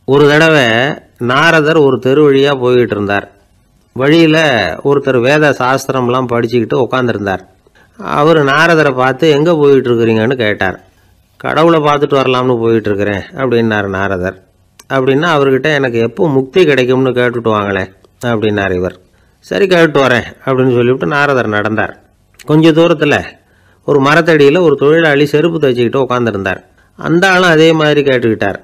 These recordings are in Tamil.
ஒரு தடவை நாரதர் ஒரு தெரு வழியாக போய்கிட்டு இருந்தார். வழியில் ஒருத்தர் வேத சாஸ்திரம்லாம் படிச்சுக்கிட்டு உட்காந்துருந்தார். அவர் நாரதரை பார்த்து எங்கே போயிட்டுருக்குறீங்கன்னு கேட்டார். கடவுளை பார்த்துட்டு வரலாம்னு போயிட்டுருக்கிறேன் அப்படின்னார் நாரதர். அப்படின்னா அவர்கிட்ட எனக்கு எப்போ முக்தி கிடைக்கும்னு கேட்டுட்டு வாங்களேன் அப்படின்னார் இவர். சரி கேட்டு வரேன் அப்படின்னு சொல்லிவிட்டு நாரதர் நடந்தார். கொஞ்சம் தூரத்தில் ஒரு மரத்தடியில் ஒரு தொழிலாளி செருப்பு தைச்சிக்கிட்டு உட்காந்துருந்தார். அந்த ஆளும் அதே மாதிரி கேட்டுக்கிட்டார்.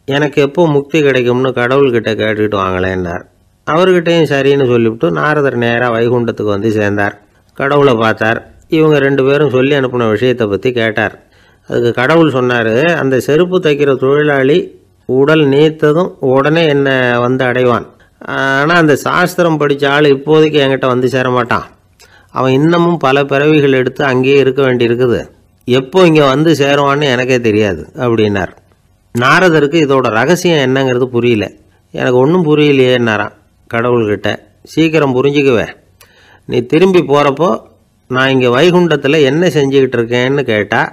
எனக்கு எப்போ முக்தி கிடைக்கும்னு கடவுள்கிட்ட கேட்டுக்கிட்டு வாங்களேன்னார். அவர்கிட்டையும் சரின்னு சொல்லிவிட்டு நாரதர் நேராக வைகுண்டத்துக்கு வந்து சேர்ந்தார். கடவுளை பார்த்தார். இவங்க 2 பேரும் சொல்லி அனுப்பின விஷயத்தை பற்றி கேட்டார். அதுக்கு கடவுள் சொன்னார், அந்த செருப்பு தைக்கிற தொழிலாளி உடல் நீத்ததும் உடனே என்னை வந்து அடைவான். ஆனால் அந்த சாஸ்திரம் படித்த ஆள் இப்போதைக்கு என்கிட்ட வந்து சேரமாட்டான். அவன் இன்னமும் பல பிறவிகள் எடுத்து அங்கேயே இருக்க வேண்டியிருக்குது. எப்போ இங்கே வந்து சேருவான்னு எனக்கே தெரியாது அப்படின்னார். நாரதருக்கு இதோட ரகசியம் என்னங்கிறது புரியல. எனக்கு ஒன்றும் புரியலையேன்னாரான் கடவுள்கிட்ட. சீக்கிரம் புரிஞ்சுக்குவேன், நீ திரும்பி போகிறப்போ நான் இங்கே வைகுண்டத்தில் என்ன செஞ்சுக்கிட்டு இருக்கேன்னு கேட்டால்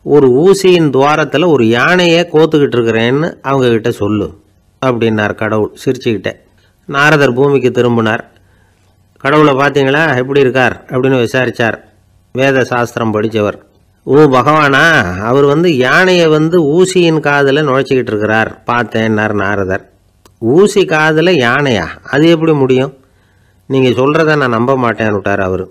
ஒரு ஊசியின் துவாரத்தில் ஒரு யானையை கோத்துக்கிட்டு இருக்கிறேன்னு அவங்கக்கிட்ட சொல்லு அப்படின்னார் கடவுள் சிரிச்சுக்கிட்டே. நாரதர் பூமிக்கு திரும்பினார். கடவுளை பார்த்தீங்களா, எப்படி இருக்கார் அப்படின்னு விசாரித்தார். வேத சாஸ்திரம் படித்தவர். ஓ பகவானா, அவர் யானையை ஊசியின் காதில் நுழைச்சிக்கிட்டு இருக்கிறார் பார்த்தேன்னார் நாரதர். ஊசி காதில் யானையா, அது எப்படி முடியும்? நீங்கள் சொல்கிறத நான் நம்ப மாட்டேன்னு விட்டார் அவர்.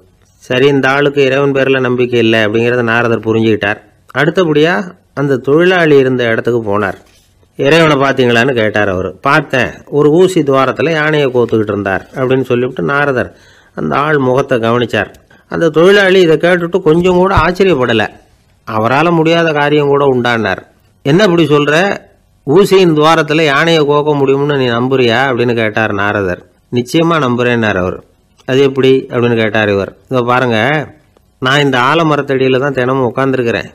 சரி, இந்த ஆளுக்கு இறைவன் பேரில் நம்பிக்கை இல்லை அப்படிங்கிறத நாரதர் புரிஞ்சுக்கிட்டார். அடுத்தபடியாக அந்த தொழிலாளி இருந்த இடத்துக்கு போனார். இறைவனை பார்த்தீங்களான்னு கேட்டார் அவர். பார்த்தேன், ஒரு ஊசி துவாரத்தில் யானையை கோத்துக்கிட்டு இருந்தார் அப்படின்னு சொல்லிவிட்டு நாரதர் அந்த ஆள் முகத்தை கவனித்தார். அந்த தொழிலாளி இதை கேட்டுட்டு கொஞ்சம் கூட ஆச்சரியப்படலை. அவரால் முடியாத காரியம் கூட உண்டானார். என்ன இப்படி சொல்கிற, ஊசியின் துவாரத்தில் யானையை கோக்க முடியும்னு நீ நம்புறியா அப்படின்னு கேட்டார் நாரதர். நிச்சயமாக நம்புகிறேன்னார் அவர். அது எப்படி அப்படின்னு கேட்டார் இவர். இதை பாருங்கள், நான் இந்த ஆலமரத்தடியில் தான் தினமும் உட்காந்துருக்கிறேன்.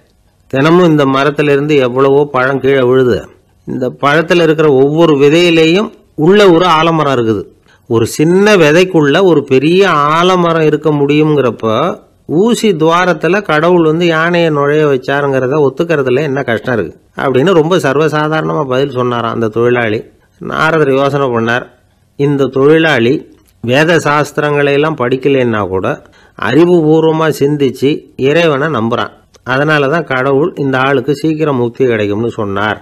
தினமும் இந்த மரத்திலிருந்து எவ்வளவோ பழம் கீழே விழுது. இந்த பழத்தில் இருக்கிற ஒவ்வொரு விதையிலேயும் உள்ள ஒரு ஆலமரம் இருக்குது. ஒரு சின்ன விதைக்குள்ள ஒரு பெரிய ஆலமரம் இருக்க முடியுங்கிறப்ப ஊசி துவாரத்தில் கடவுள் யானையை நுழைய வச்சாருங்கிறத ஒத்துக்கிறதுல என்ன கஷ்டம் இருக்குது அப்படின்னு ரொம்ப சர்வசாதாரணமாக பதில் சொன்னாராம் அந்த தொழிலாளி. நாரதர் யோசனை பண்ணார். இந்த தொழிலாளி வேத சாஸ்திரங்களையெல்லாம் படிக்கலைன்னா கூட அறிவுபூர்வமாக சிந்தித்து இறைவனை நம்புகிறான். அதனால தான் கடவுள் இந்த ஆளுக்கு சீக்கிரம் முக்தி கிடைக்கும்னு சொன்னார்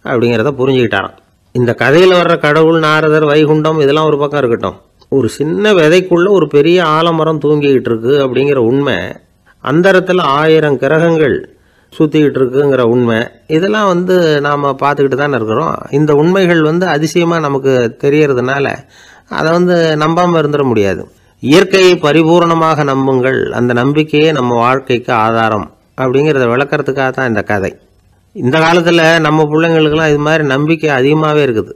அப்படிங்கிறத புரிஞ்சுக்கிட்டாராம். இந்த கதையில் வர்ற கடவுள், நாரதர், வைகுண்டம் இதெல்லாம் ஒரு பக்கம் இருக்கட்டும், ஒரு சின்ன விதைக்குள்ள ஒரு பெரிய ஆலமரம் தூங்கிக்கிட்டு இருக்கு அப்படிங்கிற உண்மை, அந்தரத்தில் 1000 கிரகங்கள் சுற்றிக்கிட்டு இருக்குங்கிற உண்மை, இதெல்லாம் நாம் பார்த்துக்கிட்டு தானே இருக்கிறோம். இந்த உண்மைகள் அதிசயமாக நமக்கு தெரியறதுனால அதை நம்பாமல் இருந்துட முடியாது. இயற்கையை பரிபூர்ணமாக நம்புங்கள், அந்த நம்பிக்கையே நம்ம வாழ்க்கைக்கு ஆதாரம் அப்படிங்கிறத விளக்கிறதுக்காக தான் இந்த கதை. இந்த காலத்தில் நம்ம பிள்ளைங்களுக்கெல்லாம் இது மாதிரி நம்பிக்கை அதிகமாகவே இருக்குது.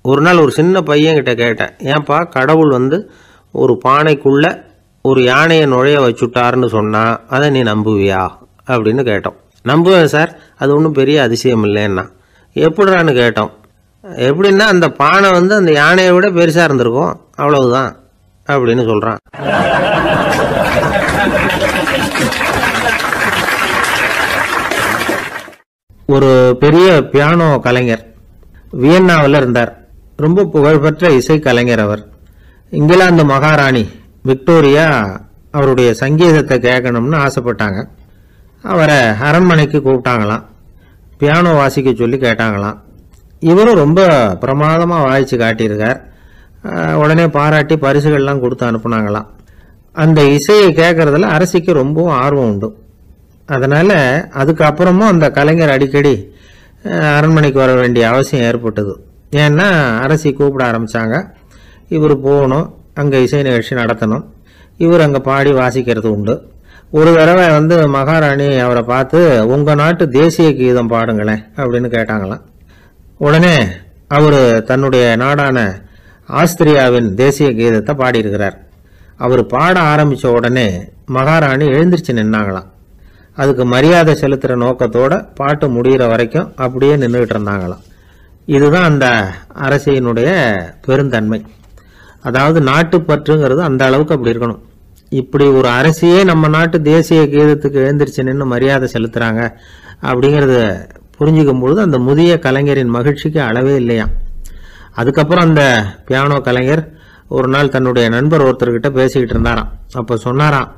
ஒரு நாள் ஒரு சின்ன பையன்கிட்ட கேட்டேன், ஏன்பா கடவுள் ஒரு பானைக்குள்ளே ஒரு யானையை நுழைய வச்சுட்டாருன்னு சொன்னால் அதை நீ நம்புவியா அப்படின்னு கேட்டோம். நம்புவேன் சார், அது ஒன்றும் பெரிய அதிசயம் இல்லைன்னா. எப்படிறான்னு கேட்டோம். எப்படின்னா அந்த பானை அந்த யானையை விட பெருசாக இருந்திருக்கும், அவ்வளவுதான் அப்படின்னு சொல்கிறான். ஒரு பெரிய பியானோ கலைஞர் வியன்னாவில் இருந்தார். ரொம்ப புகழ்பெற்ற இசை கலைஞர் அவர். இங்கிலாந்து மகாராணி விக்டோரியா அவருடைய சங்கீதத்தை கேட்கணும்னு ஆசைப்பட்டாங்க. அவரை அரண்மனைக்கு கூப்பிட்டாங்களாம். பியானோ வாசிக்க சொல்லி கேட்டாங்களாம். இவரும் ரொம்ப பிரமாதமாக வாய்ச்சி காட்டியிருக்கார். உடனே பாராட்டி பரிசுகள்லாம் கொடுத்து அனுப்புனாங்களாம். அந்த இசையை கேட்கறதுல அரசிக்கு ரொம்பவும் ஆர்வம் உண்டு. அதனால் அதுக்கப்புறமும் அந்த கலைஞர் அடிக்கடி அரண்மனைக்கு வர வேண்டிய அவசியம் ஏற்பட்டது. ஏன்னா அரசி கூப்பிட ஆரம்பித்தாங்க. இவர் போகணும், அங்கே இசை நிகழ்ச்சி நடத்தணும். இவர் அங்கே பாடி வாசிக்கிறது உண்டு. ஒரு தடவை மகாராணி அவரை பார்த்து, உங்கள் நாட்டு தேசிய கீதம் பாடுங்களேன் அப்படின்னு கேட்டாங்களாம். உடனே அவர் தன்னுடைய நாடான ஆஸ்திரியாவின் தேசிய கீதத்தை பாடியிருக்கிறார். அவர் பாட ஆரம்பித்த உடனே மகாராணி எழுந்திரிச்சு நின்னாங்களாம். அதுக்கு மரியாதை செலுத்துகிற நோக்கத்தோடு பாட்டு முடிகிற வரைக்கும் அப்படியே நின்றுக்கிட்டு இருந்தாங்களாம். இதுதான் அந்த அரசியினுடைய பெருந்தன்மை. அதாவது நாட்டுப்பற்றுங்கிறது அந்த அளவுக்கு அப்படி இருக்கணும். இப்படி ஒரு அரசியே நம்ம நாட்டு தேசிய கீதத்துக்கு எழுந்திரிச்சு நின்று மரியாதை செலுத்துகிறாங்க அப்படிங்கிறது புரிஞ்சுக்கும் பொழுது அந்த முதிய கலைஞரின் மகிழ்ச்சிக்கு அளவே இல்லையாம். அதுக்கப்புறம் அந்த பியானோ கலைஞர் ஒரு நாள் தன்னுடைய நண்பர் ஒருத்தர்கிட்ட பேசிக்கிட்டு இருந்தாராம். அப்போ சொன்னாராம்,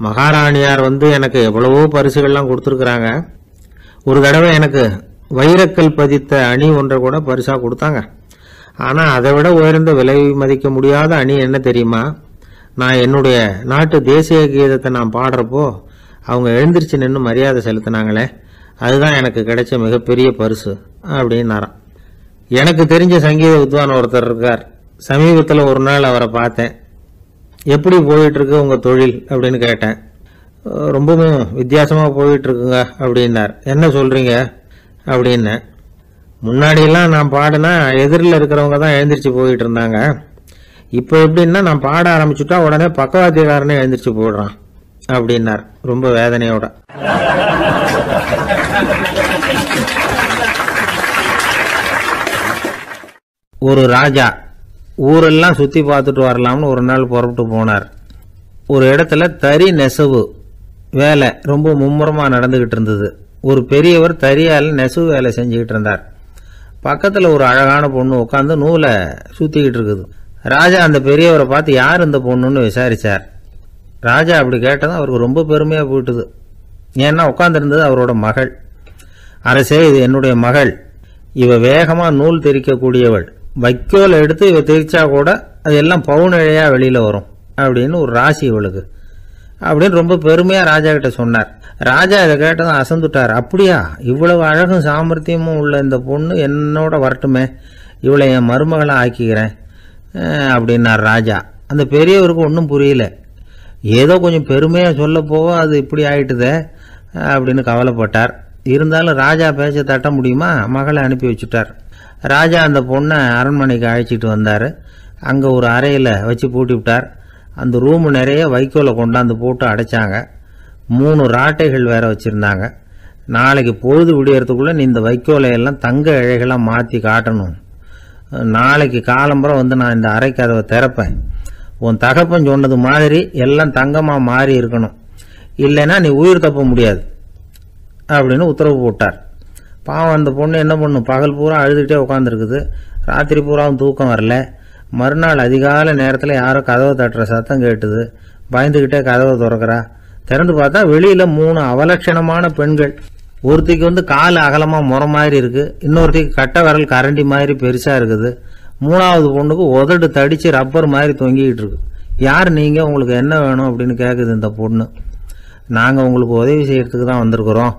மகாராணியார் எனக்கு எவ்வளவோ பரிசுகள்லாம் கொடுத்துருக்குறாங்க. ஒரு தடவை எனக்கு வைரக்கல் பதித்த அணி ஒன்றை கூட பரிசாக கொடுத்தாங்க. ஆனால் அதை விட உயர்ந்த விலை மதிக்க முடியாத அணி என்ன தெரியுமா? நான் என்னுடைய நாட்டு தேசிய கீதத்தை நான் பாடுறப்போ அவங்க எழுந்திரிச்சு நின்று மரியாதை செலுத்தினாங்களே, அதுதான் எனக்கு கிடைச்ச மிகப்பெரிய பரிசு அப்படின்னாராம். எனக்கு தெரிஞ்ச சங்கீத வித்வான் ஒருத்தர் இருக்கார். சமீபத்தில் ஒரு நாள் அவரை பார்த்தேன். எப்படி போயிட்டுருக்கு உங்கள் தொழில் அப்படின்னு கேட்டேன். ரொம்பவும் வித்தியாசமாக போயிட்டுருக்குங்க அப்படின்னார். என்ன சொல்கிறீங்க அப்படின்னு. முன்னாடியெல்லாம் நான் பாடினா எதிரில் இருக்கிறவங்க தான் எழுந்திரிச்சு போயிட்டு இருந்தாங்க. இப்போ எப்படின்னா நான் பாட ஆரம்பிச்சுட்டா உடனே பக்கவாத்தியக்காரனே எழுந்திரிச்சு போயிடுறான் அப்படின்னார் ரொம்ப வேதனையோட. ஒரு ராஜா ஊரெல்லாம் சுற்றி பார்த்துட்டு வரலாம்னு ஒரு நாள் புறப்பட்டு போனார். ஒரு இடத்துல தறி நெசவு வேலை ரொம்ப மும்முரமாக நடந்துக்கிட்டு இருந்தது. ஒரு பெரியவர் தறியால் நெசவு வேலை செஞ்சுக்கிட்டு இருந்தார். பக்கத்தில் ஒரு அழகான பொண்ணு உட்காந்து நூலை சுற்றிக்கிட்டு இருக்குது. ராஜா அந்த பெரியவரை பார்த்து யார் இந்த பொண்ணுன்னு விசாரித்தார். ராஜா அப்படி கேட்டதும் அவருக்கு ரொம்ப பெருமையாக போயிட்டுது. ஏன்னா உட்காந்துருந்தது அவரோட மகள். அரசே, இது என்னுடைய மகள். இவ வேகமாக நூல் தெரிக்கக்கூடியவள். வைக்கோல் எடுத்து இவ தெரிச்சா கூட அது எல்லாம் பவுனிழையாக வெளியில் வரும் அப்படின்னு ஒரு ராசி இவளுக்கு அப்படின்னு ரொம்ப பெருமையாக ராஜா கிட்ட சொன்னார். ராஜா இதை கேட்டதும் அசந்துட்டார். அப்படியா, இவ்வளவு அழகும் சாமர்த்தியமும் உள்ள இந்த பொண்ணு என்னோட வரட்டுமே, இவளை என் மருமகளை ஆக்கிக்கிறேன் அப்படின்னார் ராஜா. அந்த பெரியவருக்கு ஒன்றும் புரியல. ஏதோ கொஞ்சம் பெருமையாக சொல்ல போக அது இப்படி ஆயிட்டுதே அப்படின்னு கவலைப்பட்டார். இருந்தாலும் ராஜா பேச்ச தட்ட முடியுமா? மகளை அனுப்பி வச்சுட்டார். ராஜா அந்த பொண்ணை அரண்மனைக்கு அழைச்சிட்டு வந்தார். அங்கே ஒரு அறையில் வச்சு பூட்டி விட்டார். அந்த ரூமு நிறைய வைக்கோலை கொண்டாந்து போட்டு அடைச்சாங்க. 3 ராட்டைகள் வேற வச்சுருந்தாங்க. நாளைக்கு பொழுது விடியறதுக்குள்ளே நீ இந்த வைக்கோலையெல்லாம் தங்க இழைகளாக மாற்றி காட்டணும். நாளைக்கு காலம்பரம் நான் இந்த அறை கதவை திறப்பேன். உன் தகப்பன் சொன்னது மாதிரி எல்லாம் தங்கமாக மாறி இருக்கணும், இல்லைன்னா நீ உயிர் தப்ப முடியாது அப்படின்னு உத்தரவு போட்டார். பாவம் அந்த பொண்ணு என்ன பண்ணும், பகல் பூரா அழுதுகிட்டே உட்காந்துருக்குது. ராத்திரி பூராவும் தூக்கம் வரல. மறுநாள் அதிகாலை நேரத்தில் யாரோ கதவை தட்டுற சத்தம் கேட்டுது. பயந்துக்கிட்டே கதவை திறக்கிறா. திறந்து பார்த்தா வெளியில் 3 அவலட்சணமான பெண்கள். ஒருத்திக்கு கால் அகலமாக முறை மாதிரி இருக்குது, இன்னொருத்திக்கு கட்டை விரல் கரண்டி மாதிரி பெருசாக இருக்குது, 3வது பொண்ணுக்கு உதடு தடித்து ரப்பர் மாதிரி தொங்கிக்கிட்டு இருக்கு. யார் நீங்கள், உங்களுக்கு என்ன வேணும் அப்படின்னு கேட்குது இந்த பொண்ணு. நாங்கள் உங்களுக்கு உதவி செய்கிறதுக்கு தான் வந்திருக்கிறோம்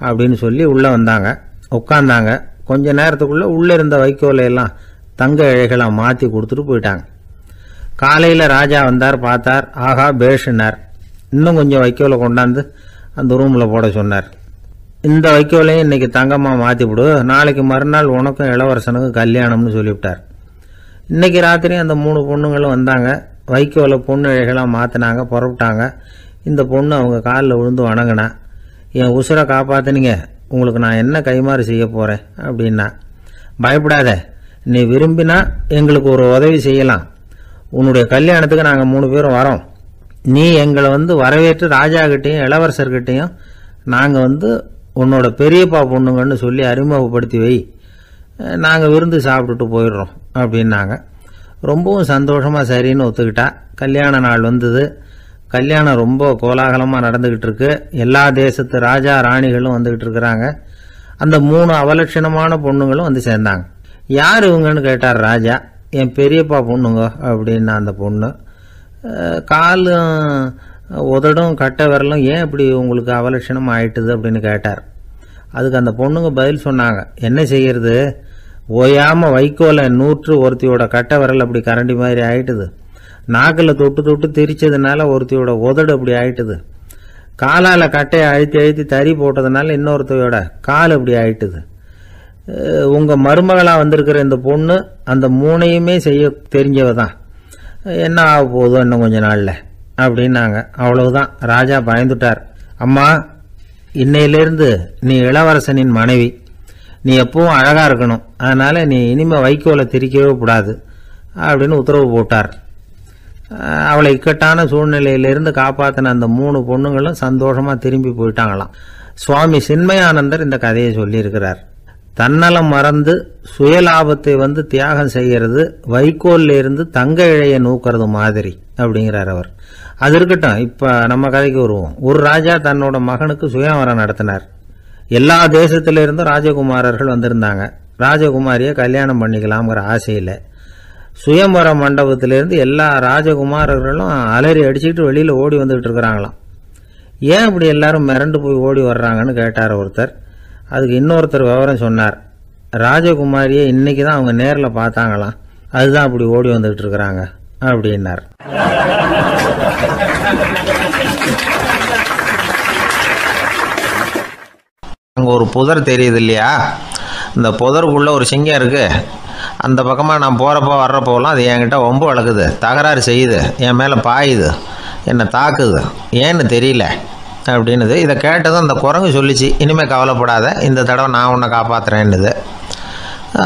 அப்படின்னு சொல்லி உள்ளே வந்தாங்க. உட்காந்தாங்க. கொஞ்ச நேரத்துக்குள்ளே உள்ளே இருந்த வைக்கோலையெல்லாம் தங்க இழைகளாக மாற்றி கொடுத்துட்டு போயிட்டாங்க. காலையில் ராஜா வந்தார், பார்த்தார். ஆகா பேஷுன்னார். இன்னும் கொஞ்சம் வைக்கோலை கொண்டாந்து அந்த ரூமில் போட சொன்னார். இந்த வைக்கோலையும் இன்றைக்கி தங்கமாக மாற்றிவிடு, நாளைக்கு மறுநாள் உனக்கும் இளவரசனுக்கும் கல்யாணம்னு சொல்லிவிட்டார். இன்றைக்கி ராத்திரி அந்த 3 பொண்ணுங்களும் வந்தாங்க. வைக்கோலை பொண்ணு இழைகளாக மாற்றினாங்க, புறப்பட்டாங்க. இந்த பொண்ணு அவங்க காலில் விழுந்து வணங்கினா. என் உசுரை காப்பாற்றினீங்க, உங்களுக்கு நான் என்ன கைமாறு செய்ய போகிறேன் அப்படின்னா. பயப்படாத, நீ விரும்பினா எங்களுக்கு ஒரு உதவி செய்யலாம். உன்னுடைய கல்யாணத்துக்கு நாங்கள் 3 பேரும் வரோம். நீ எங்களை வரவேற்று ராஜாக்கிட்டையும் இளவரசர்கிட்டையும் நாங்கள் உன்னோட பெரியப்பா பொண்ணுங்கன்னு சொல்லி அறிமுகப்படுத்தி வை, நாங்கள் விருந்து சாப்பிட்டுட்டு போயிடுறோம் அப்படின்னாங்க. ரொம்பவும் சந்தோஷமாக சரின்னு ஒத்துக்கிட்டா. கல்யாண நாள் வந்தது. கல்யாணம் ரொம்ப கோலாகலமாக நடந்துக்கிட்டு இருக்கு. எல்லா தேசத்து ராஜா ராணிகளும் வந்துக்கிட்டு இருக்கிறாங்க. அந்த 3 அவலட்சணமான பொண்ணுங்களும் சேர்ந்தாங்க. யார் இவங்கன்னு கேட்டார் ராஜா. என் பெரியப்பா பொண்ணுங்க அப்படின்னா அந்த பொண்ணு. காலும் உதடும் கட்டை விரலும் ஏன் இப்படி உங்களுக்கு அவலட்சணம் ஆயிட்டுது அப்படின்னு கேட்டார். அதுக்கு அந்த பொண்ணுங்க பதில் சொன்னாங்க. என்ன செய்யறது, ஓயாமல் வைக்கோலை நூற்று ஒருத்தியோட கட்டை விரல் அப்படி கரண்டி மாதிரி ஆயிட்டுது. நாக்கில் தொட்டு தொட்டு திரிச்சதுனால ஒருத்தியோட உதடு அப்படி ஆயிட்டுது. காலால் கட்டையை அழுத்தி அழுத்தி தறி போட்டதுனால இன்னொருத்தையோட கால் அப்படி ஆயிட்டுது. உங்கள் மருமகளாக வந்திருக்கிற இந்த பொண்ணு அந்த 3ஐயுமே செய்ய தெரிஞ்சவ தான். என்ன ஆக போதும் இன்னும் கொஞ்ச நாளில் அப்படின்னாங்க. அவ்வளவுதான். ராஜா பயந்துட்டார். அம்மா, இன்னையிலேருந்து நீ இளவரசனின் மனைவி. நீ எப்பவும் அழகாக இருக்கணும். அதனால் நீ இனிமேல் வைக்கோலை திரிக்கவே கூடாது அப்படின்னு உத்தரவு போட்டார். அவளை இக்கட்டான சூழ்நிலையிலிருந்து காப்பாற்றின அந்த 3 பொண்ணுங்களும் சந்தோஷமாக திரும்பி போயிட்டாங்களாம். சுவாமி சின்மயானந்தர் இந்த கதையை சொல்லியிருக்கிறார். தன்னலம் மறந்து சுயலாபத்தை தியாகம் செய்கிறது வைக்கோல்ல இருந்து தங்க இழைய நூக்கிறது மாதிரி அப்படிங்கிறார் அவர். அது இருக்கட்டும், இப்ப நம்ம கதைக்கு வருவோம். ஒரு ராஜா தன்னோட மகனுக்கு சுயவரம் நடத்தினார். எல்லா தேசத்திலிருந்தும் ராஜகுமாரர்கள் வந்திருந்தாங்க. ராஜகுமாரியை கல்யாணம் பண்ணிக்கலாம்ங்கிற ஆசையில் சுயம்பர மண்டபத்திலிருந்து எல்லா ராஜகுமாரர்களும் அலறி அடிச்சுக்கிட்டு வெளியில் ஓடி வந்துகிட்டு இருக்கிறாங்களாம். ஏன் இப்படி எல்லாரும் மிரண்டு போய் ஓடி வர்றாங்கன்னு கேட்டார் ஒருத்தர். அதுக்கு இன்னொருத்தர் விவரம் சொன்னார். ராஜகுமாரியை இன்னைக்கு தான் அவங்க நேரில் பார்த்தாங்களாம், அதுதான் அப்படி ஓடி வந்துகிட்டு இருக்கிறாங்க அப்படின்னார். அங்கே ஒரு புதர் தெரியுது இல்லையா, இந்த புதருக்குள்ளே ஒரு சிங்கம் இருக்குது. அந்த பக்கமாக நான் போகிறப்போ வர்றப்போலாம் அது என்கிட்ட வம்பு வளர்க்குது, தகராறு செய்யுது, என் மேலே பாயுது, என்னை தாக்குது, ஏன்னு தெரியல அப்படின்னுது. இதை கேட்டதும் அந்த குரங்கு சொல்லிச்சு, இனிமேல் கவலைப்படாத, இந்த தடவை நான் உன்னை காப்பாற்றுறேன்னுது.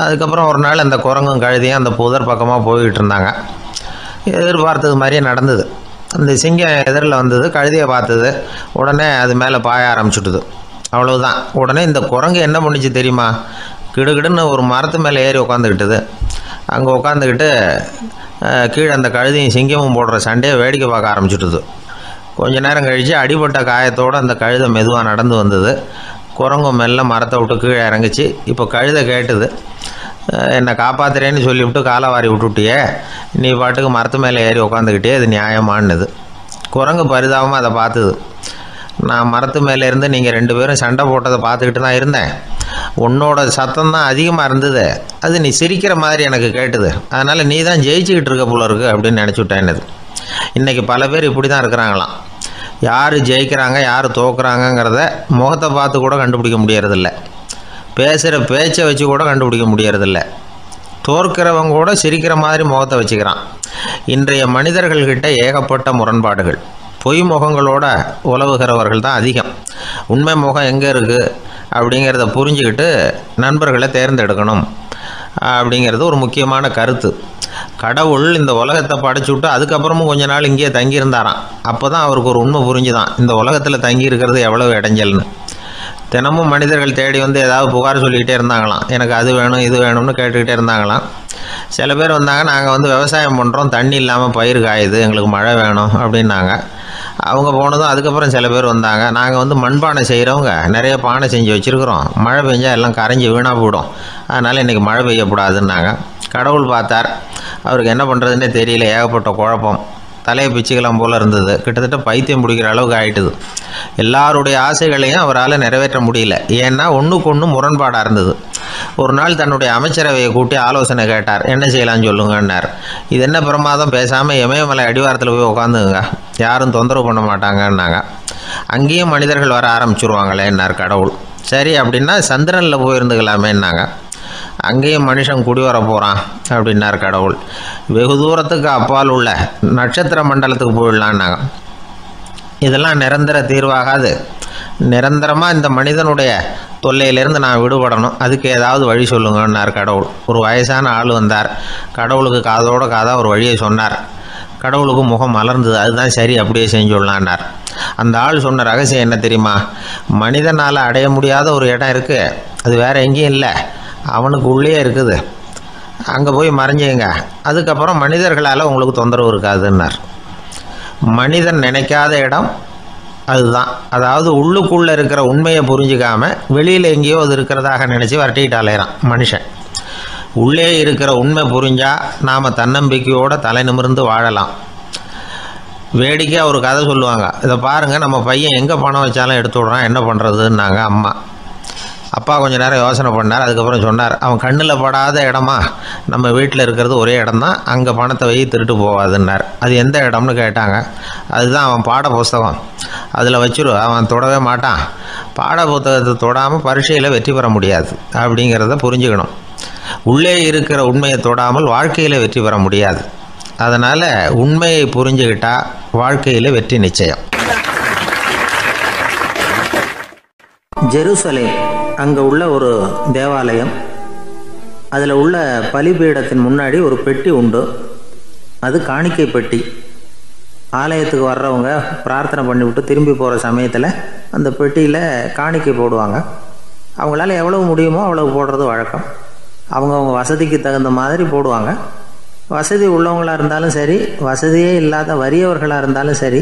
அதுக்கப்புறம் ஒரு நாள் அந்த குரங்கும் கழுதியும் அந்த புதர் பக்கமாக போய்கிட்டு இருந்தாங்க. எதிர்பார்த்தது மாதிரியே நடந்தது. அந்த சிங்கம் எதிரில் வந்தது, கழுதியை பார்த்தது, உடனே அது மேலே பாய ஆரம்பிச்சுட்டுது. அவ்வளவுதான். உடனே இந்த குரங்கு என்ன பண்ணிச்சு தெரியுமா, கிடுகிடுன்னு ஒரு மரத்து மேலே ஏறி உட்காந்துக்கிட்டுது. அங்கே உட்காந்துக்கிட்டு கீழே அந்த கழுதையும் சிங்கமும் போடுற சண்டையை வேடிக்கை பார்க்க ஆரம்பிச்சுட்டுது. கொஞ்ச நேரம் கழித்து அடிபட்ட காயத்தோடு அந்த கழுதை மெதுவாக நடந்து வந்தது. குரங்கும் மெல்ல மரத்தை விட்டு கீழே இறங்குச்சு. இப்போ கழுதை கேட்டுது, என்னை காப்பாற்றுறேன்னு சொல்லிவிட்டு காலை வாரி விட்டுட்டியே, நீ பாட்டுக்கு மரத்து மேலே ஏறி உட்காந்துக்கிட்டே, அது நியாயமானது. குரங்கு பரிதாபமாக அதை பார்த்துது. நான் மரத்து மேலே இருந்து நீங்கள் 2 பேரும் சண்டை போட்டதை பார்த்துக்கிட்டு தான் இருந்தேன். உன்னோட சத்தம் தான் அதிகமாக இருந்தது, அது நீ சிரிக்கிற மாதிரி எனக்கு கேட்டுது, அதனால் நீ தான் ஜெயிச்சுக்கிட்டு இருக்க போல இருக்கு அப்படின்னு நினச்சிவிட்டேன்னுது. இன்றைக்கி பல பேர் இப்படி தான் இருக்கிறாங்களாம். யார் ஜெயிக்கிறாங்க யார் தோக்குறாங்கங்கிறத முகத்தை பார்த்து கூட கண்டுபிடிக்க முடியறதில்ல, பேசுகிற பேச்சை வச்சு கூட கண்டுபிடிக்க முடியறதில்ல. தோற்கிறவங்க கூட சிரிக்கிற மாதிரி முகத்தை வச்சுக்கிறான். இன்றைய மனிதர்கள்கிட்ட ஏகப்பட்ட முரண்பாடுகள். பொய் முகங்களோட உலவுகிறவர்கள் தான் அதிகம். உண்மை முகம் எங்கே இருக்குது அப்படிங்கிறத புரிஞ்சுக்கிட்டு நண்பர்களை தேர்ந்தெடுக்கணும் அப்படிங்கிறது ஒரு முக்கியமான கருத்து. கடவுள் இந்த உலகத்தை படைச்சுவிட்டு அதுக்கப்புறமும் கொஞ்ச நாள் இங்கேயே தங்கியிருந்தாராம். அப்போ தான் அவருக்கு ஒரு உண்மை புரிஞ்சுதான், இந்த உலகத்தில் தங்கி இருக்கிறது எவ்வளவு இடைஞ்சல்னு. தினமும் மனிதர்கள் தேடி ஏதாவது புகார் சொல்லிக்கிட்டே இருந்தாங்களாம். எனக்கு அது வேணும் இது வேணும்னு கேட்டுக்கிட்டே இருந்தாங்களாம். சில பேர் வந்தாங்க, நாங்கள் விவசாயம் பண்ணுறோம், தண்ணி இல்லாமல் பயிர் காயுது, எங்களுக்கு மழை வேணும் அப்படின்னாங்க. அவங்க போனதும் அதுக்கப்புறம் சில பேர் வந்தாங்க, நாங்கள் மண்பானை செய்கிறவங்க, நிறைய பானை செஞ்சு வச்சுருக்குறோம், மழை பெஞ்சால் எல்லாம் கரைஞ்சி வீணாக போயிடும், அதனால் இன்றைக்கி மழை பெய்யக்கூடாதுன்னாங்க. கடவுள் பார்த்தார், அவருக்கு என்ன பண்ணுறதுன்னே தெரியல, ஏகப்பட்ட குழப்பம், தலையை பிச்சுக்கலாம் போல் இருந்தது, கிட்டத்தட்ட பைத்தியம் பிடிக்கிற அளவுக்கு ஆகிட்டுது. எல்லாருடைய ஆசைகளையும் அவரால் நிறைவேற்ற முடியல, ஏன்னா ஒன்றுக்கு ஒன்று முரண்பாடாக இருந்தது. ஒரு நாள் தன்னுடைய அமைச்சரவையை கூட்டி ஆலோசனை கேட்டார். என்ன செய்யலான்னு சொல்லுங்கன்னார். இது என்ன பிரமாதம், பேசாமல் இமயமலை அடிவாரத்தில் போய் உட்காந்துங்க, யாரும் தொந்தரவு பண்ண மாட்டாங்கன்னாங்க. அங்கேயும் மனிதர்கள் வர ஆரம்பிச்சுருவாங்களேன்னார் கடவுள். சரி அப்படின்னா சந்திரனில் போயிருந்துக்கலாமேன்னாங்க. அங்கேயும் மனுஷன் குடி வர போகிறான் அப்படின்னார் கடவுள். வெகு தூரத்துக்கு அப்பால் உள்ள நட்சத்திர மண்டலத்துக்கு போயிடலான்னாங்க. இதெல்லாம் நிரந்தர தீர்வாகாது, நிரந்தரமாக இந்த மனிதனுடைய தொல்லையிலேருந்து நான் விடுபடணும், அதுக்கு ஏதாவது வழி சொல்லுங்கன்னார் கடவுள். ஒரு வயசான ஆள் வந்தார். கடவுளுக்கு காதோட காதாக ஒரு வழியை சொன்னார். கடவுளுக்கு முகம் மலர்ந்தது. அதுதான் சரி, அப்படியே செஞ்சுடலான்னார். அந்த ஆள் சொன்ன ரகசியம் என்ன தெரியுமா, மனிதனால் அடைய முடியாத ஒரு இடம் இருக்குது, அது வேறு எங்கேயும் இல்லை, அவனுக்கு உள்ளே இருக்குது, அங்கே போய் மறைஞ்சிங்க, அதுக்கப்புறம் மனிதர்களால் உங்களுக்கு தொந்தரவு இருக்காதுன்னார். மனிதன் நினைக்காத இடம் அதுதான். அதாவது உள்ளுக்குள்ளே இருக்கிற உண்மையை புரிஞ்சிக்காம வெளியில் எங்கேயோ அது இருக்கிறதாக நினச்சி வரட்டிக்கிட்டு அலையிறான் மனுஷன். உள்ளே இருக்கிற உண்மை புரிஞ்சால் நாம் தன்னம்பிக்கையோடு தலை நிமிர்ந்து வாழலாம். வேடிக்கையாக ஒரு கதை சொல்லுவாங்க, இதை பாருங்கள், நம்ம பையன் எங்கே பணம் வச்சாலும் எடுத்து விட்றான், என்ன பண்ணுறதுன்னாங்க அம்மா. அப்பா கொஞ்சம் நேரம் யோசனை பண்ணார். அதுக்கப்புறம் சொன்னார், அவன் கண்ணில் படாத இடமா நம்ம வீட்டில் இருக்கிறது ஒரே இடம்தான், அங்கே பணத்தை வை திருட்டு போகாதுன்னார். அது எந்த இடம்னு கேட்டாங்க. அதுதான் அவன் பாட புஸ்தகம், அதில் வச்சுரு, அவன் தொடவே மாட்டான், பாட புத்தகத்தை தொடாமல் பரீட்சையில் வெற்றி பெற முடியாது அப்படிங்கிறத புரிஞ்சுக்கணும். உள்ளே இருக்கிற உண்மையை தொடாமல் வாழ்க்கையில் வெற்றி பெற முடியாது. அதனால் உண்மையை புரிஞ்சுக்கிட்டால் வாழ்க்கையில் வெற்றி நிச்சயம். ஜெருசலேம் அங்கே உள்ள ஒரு தேவாலயம், அதில் உள்ள பலிபீடத்தின் முன்னாடி ஒரு பெட்டி உண்டு, அது காணிக்கை பெட்டி. ஆலயத்துக்கு வர்றவங்க பிரார்த்தனை பண்ணிவிட்டு திரும்பி போகிற சமயத்தில் அந்த பெட்டியில் காணிக்கை போடுவாங்க. அவங்களால எவ்வளவு முடியுமோ அவ்வளவு போடுறது வழக்கம். அவங்கவுங்க வசதிக்கு தகுந்த மாதிரி போடுவாங்க. வசதி உள்ளவங்களாக இருந்தாலும் சரி, வசதியே இல்லாத வறியவர்களாக இருந்தாலும் சரி,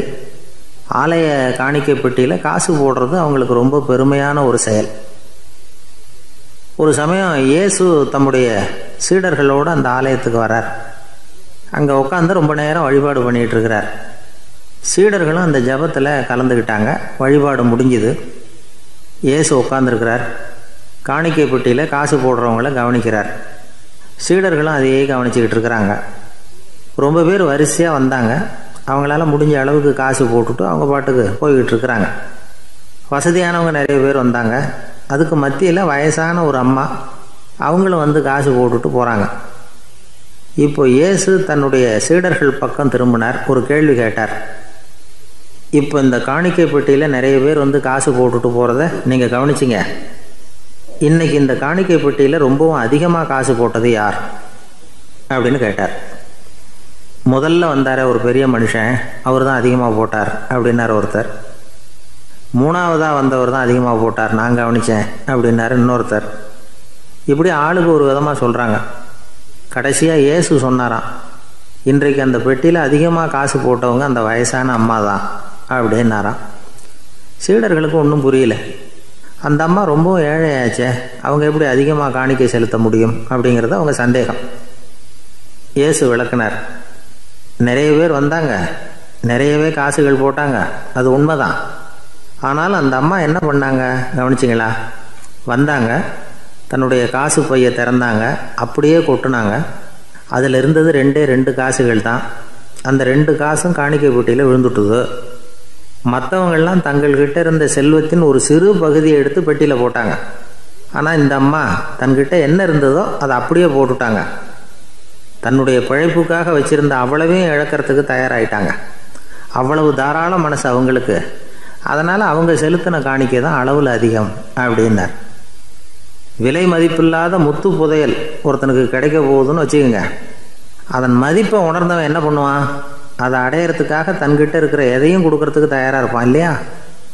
ஆலய காணிக்கை பெட்டியில் காசு போடுறது அவங்களுக்கு ரொம்ப பெருமையான ஒரு செயல். ஒரு சமயம் இயேசு தம்முடைய சீடர்களோடு அந்த ஆலயத்துக்கு வர்றார். அங்கே உட்காந்து ரொம்ப நேரம் வழிபாடு பண்ணிகிட்டு இருக்கிறார். சீடர்களும் அந்த ஜபத்தில் கலந்துக்கிட்டாங்க. வழிபாடு முடிஞ்சுது. இயேசு உட்காந்துருக்கிறார். காணிக்கை பெட்டியில் காசு போடுறவங்கள கவனிக்கிறார். சீடர்களும் அதையே கவனிச்சுக்கிட்டு இருக்கிறாங்க. ரொம்ப பேர் வரிசையாக வந்தாங்க. அவங்களால முடிஞ்ச அளவுக்கு காசு போட்டுட்டு அவங்க பாட்டுக்கு போய்கிட்டு இருக்கிறாங்க. வசதியானவங்க நிறைய பேர் வந்தாங்க. அதுக்கு மத்தியில் வயசான ஒரு அம்மா, அவங்களும் வந்து காசு போட்டுட்டு போகிறாங்க. இப்போ இயேசு தன்னுடைய சீடர்கள் பக்கம் திரும்பினார். ஒரு கேள்வி கேட்டார். இப்போ இந்த காணிக்கை பெட்டியில் நிறைய பேர் வந்து காசு போட்டுட்டு போகிறத நீங்கள் கவனிச்சிங்க. இன்றைக்கி இந்த காணிக்கை பெட்டியில் ரொம்பவும் அதிகமாக காசு போட்டது யார் அப்படின்னு கேட்டார். முதல்ல வந்தார் ஒரு பெரிய மனுஷன், அவர் தான் அதிகமாக போட்டார் அப்படின்னார் ஒருத்தர். மூணாவதாக வந்தவர் தான் அதிகமாக போட்டார், நான் கவனித்தேன் அப்படின்னாரு இன்னொருத்தர். இப்படி ஆளுக்கு ஒரு விதமாக சொல்கிறாங்க. கடைசியாக இயேசு சொன்னாராம், இன்றைக்கு அந்த பெட்டியில் அதிகமாக காசு போட்டவங்க அந்த வயசான அம்மா தான் அப்படின்னாராம். சீடர்களுக்கு ஒன்றும் புரியல. அந்த அம்மா ரொம்பவும் ஏழையாச்சே, அவங்க எப்படி அதிகமாக காணிக்கை செலுத்த முடியும் அப்படிங்கிறது அவங்க சந்தேகம். இயேசு விளக்குனார். நிறைய பேர் வந்தாங்க, நிறையவே காசுகள் போட்டாங்க, அது உண்மைதான். ஆனால் அந்த அம்மா என்ன பண்ணாங்க கவனிச்சிங்களா? வந்தாங்க, தன்னுடைய காசு பையை திறந்தாங்க, அப்படியே கொட்டுனாங்க. அதில் இருந்தது 2 காசுகள் தான். அந்த 2 காசும் காணிக்கை பெட்டியில் விழுந்துட்டுது. மற்றவங்கள்லாம் தங்கள்கிட்ட இருந்த செல்வத்தின் ஒரு சிறு பகுதியை எடுத்து பெட்டியில் போட்டாங்க. ஆனால் இந்த அம்மா தன்கிட்ட என்ன இருந்ததோ அதை அப்படியே போட்டுட்டாங்க. தன்னுடைய பிழைப்புக்காக வச்சுருந்த அவ்வளவையும் இழக்கிறதுக்கு தயாராகிட்டாங்க. அவ்வளவு தாராள மனசு அவங்களுக்கு. அதனால் அவங்க செலுத்தின காணிக்கை தான் அளவில் அதிகம் அப்படின்னார். விலை மதிப்பில்லாத முத்து புதையல் ஒருத்தனுக்கு கிடைக்க போகுதுன்னு வச்சுக்கோங்க. அதன் மதிப்பை உணர்ந்தவன் என்ன பண்ணுவான்? அதை அடையிறதுக்காக தன்கிட்ட இருக்கிற எதையும் கொடுக்கறதுக்கு தயாராக இருப்பான் இல்லையா?